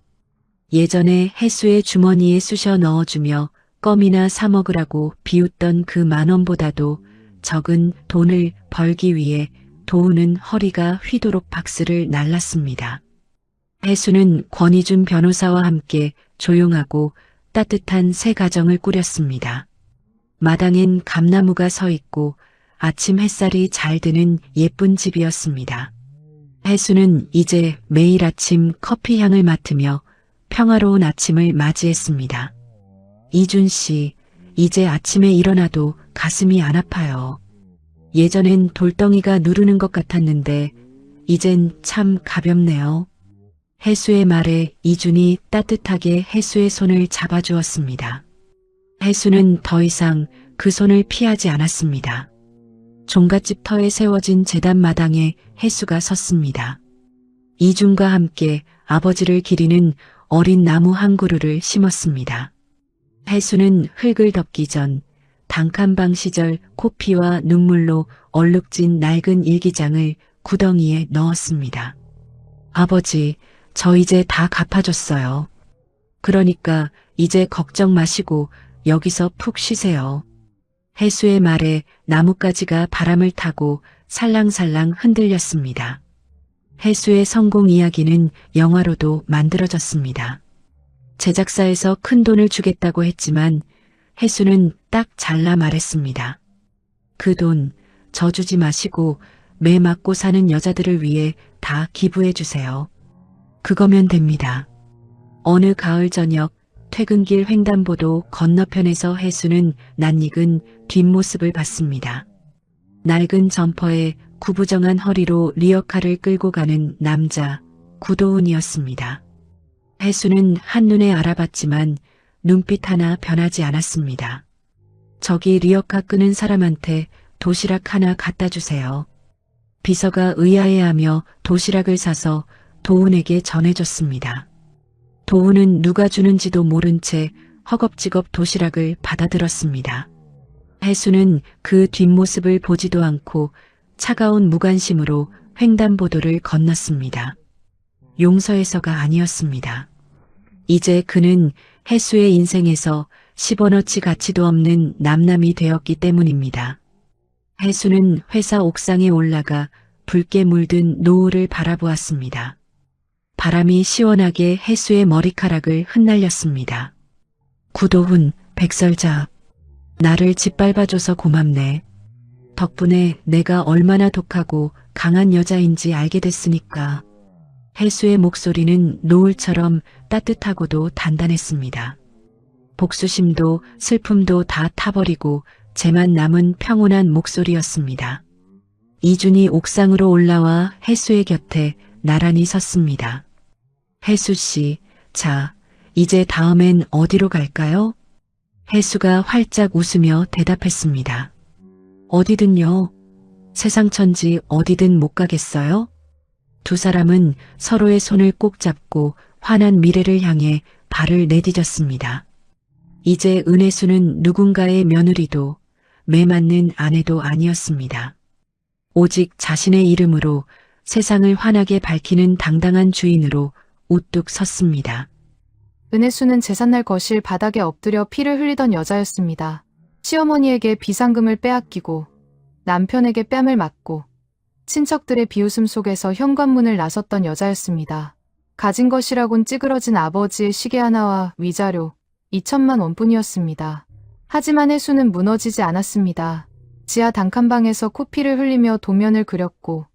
예전에 혜수의 주머니에 쑤셔 넣어주며 껌이나 사 먹으라고 비웃던 그 10,000원보다도 적은 돈을 벌기 위해 도훈은 허리가 휘도록 박스를 날랐습니다. 혜수는 권희준 변호사와 함께 조용하고 따뜻한 새 가정을 꾸렸습니다. 마당엔 감나무가 서 있고 아침 햇살이 잘 드는 예쁜 집이었습니다. 혜수는 이제 매일 아침 커피 향을 맡으며 평화로운 아침을 맞이했습니다. 이준 씨, 이제 아침에 일어나도 가슴이 안 아파요. 예전엔 돌덩이가 누르는 것 같았는데 이젠 참 가볍네요. 해수의 말에 이준이 따뜻하게 해수의 손을 잡아주었습니다. 해수는 더 이상 그 손을 피하지 않았습니다. 종갓집 터에 세워진 제단 마당에 해수가 섰습니다. 이준과 함께 아버지를 기리는 어린 나무 한 그루를 심었습니다. 해수는 흙을 덮기 전 단칸방 시절 코피와 눈물로 얼룩진 낡은 일기장을 구덩이에 넣었습니다. 아버지, 저 이제 다 갚아줬어요. 그러니까 이제 걱정 마시고 여기서 푹 쉬세요. 해수의 말에 나뭇가지가 바람을 타고 살랑살랑 흔들렸습니다. 해수의 성공 이야기는 영화로도 만들어졌습니다. 제작사에서 큰 돈을 주겠다고 했지만 해수는 딱 잘라 말했습니다. 그 돈 저 주지 마시고 매 맞고 사는 여자들을 위해 다 기부해 주세요. 그거면 됩니다. 어느 가을 저녁 퇴근길 횡단보도 건너편에서 해수는 낯익은 뒷모습을 봤습니다. 낡은 점퍼에 구부정한 허리로 리어카를 끌고 가는 남자 구도훈이었습니다. 해수는 한눈에 알아봤지만 눈빛 하나 변하지 않았습니다. 저기 리어카 끄는 사람한테 도시락 하나 갖다 주세요. 비서가 의아해하며 도시락을 사서 도훈에게 전해줬습니다. 도훈은 누가 주는지도 모른 채 허겁지겁 도시락을 받아들었습니다. 해수는 그 뒷모습을 보지도 않고 차가운 무관심으로 횡단보도를 건넜습니다. 용서해서가 아니었습니다. 이제 그는 해수의 인생에서 10원어치 가치도 없는 남남이 되었기 때문입니다. 해수는 회사 옥상에 올라가 붉게 물든 노을을 바라보았습니다. 바람이 시원하게 해수의 머리카락을 흩날렸습니다. 구도훈, 백설자, 나를 짓밟아줘서 고맙네. 덕분에 내가 얼마나 독하고 강한 여자인지 알게 됐으니까. 해수의 목소리는 노을처럼 따뜻하고도 단단했습니다. 복수심도 슬픔도 다 타버리고 제만 남은 평온한 목소리였습니다. 이준이 옥상으로 올라와 해수의 곁에 나란히 섰습니다. 해수 씨, 자, 이제 다음엔 어디로 갈까요? 해수가 활짝 웃으며 대답했습니다. 어디든요. 세상 천지 어디든 못 가겠어요? 두 사람은 서로의 손을 꼭 잡고 환한 미래를 향해 발을 내디뎠습니다. 이제 은혜수는 누군가의 며느리도 매 맞는 아내도 아니었습니다. 오직 자신의 이름으로 세상을 환하게 밝히는 당당한 주인으로 우뚝 섰습니다. 은혜수는 제삿날 거실 바닥에 엎드려 피를 흘리던 여자였습니다. 시어머니에게 비상금을 빼앗기고 남편에게 뺨을 맞고 친척들의 비웃음 속에서 현관문을 나섰던 여자였습니다. 가진 것이라곤 찌그러진 아버지의 시계 하나와 위자료 2천만 원뿐이었습니다. 하지만 해수는 무너지지 않았습니다. 지하 단칸방에서 코피를 흘리며 도면을 그렸고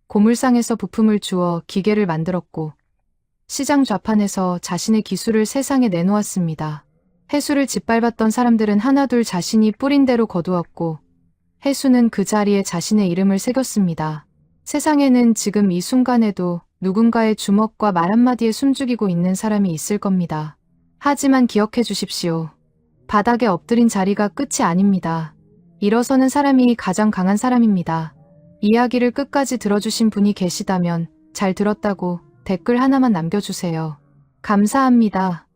고물상에서 부품을 주워 기계를 만들었고 시장 좌판에서 자신의 기술을 세상에 내놓았습니다. 해수를 짓밟았던 사람들은 하나둘 자신이 뿌린 대로 거두었고 해수는 그 자리에 자신의 이름을 새겼습니다. 세상에는 지금 이 순간에도 누군가의 주먹과 말 한마디에 숨죽이고 있는 사람이 있을 겁니다. 하지만 기억해 주십시오. 바닥에 엎드린 자리가 끝이 아닙니다. 일어서는 사람이 가장 강한 사람입니다. 이야기를 끝까지 들어주신 분이 계시다면 잘 들었다고 댓글 하나만 남겨주세요. 감사합니다.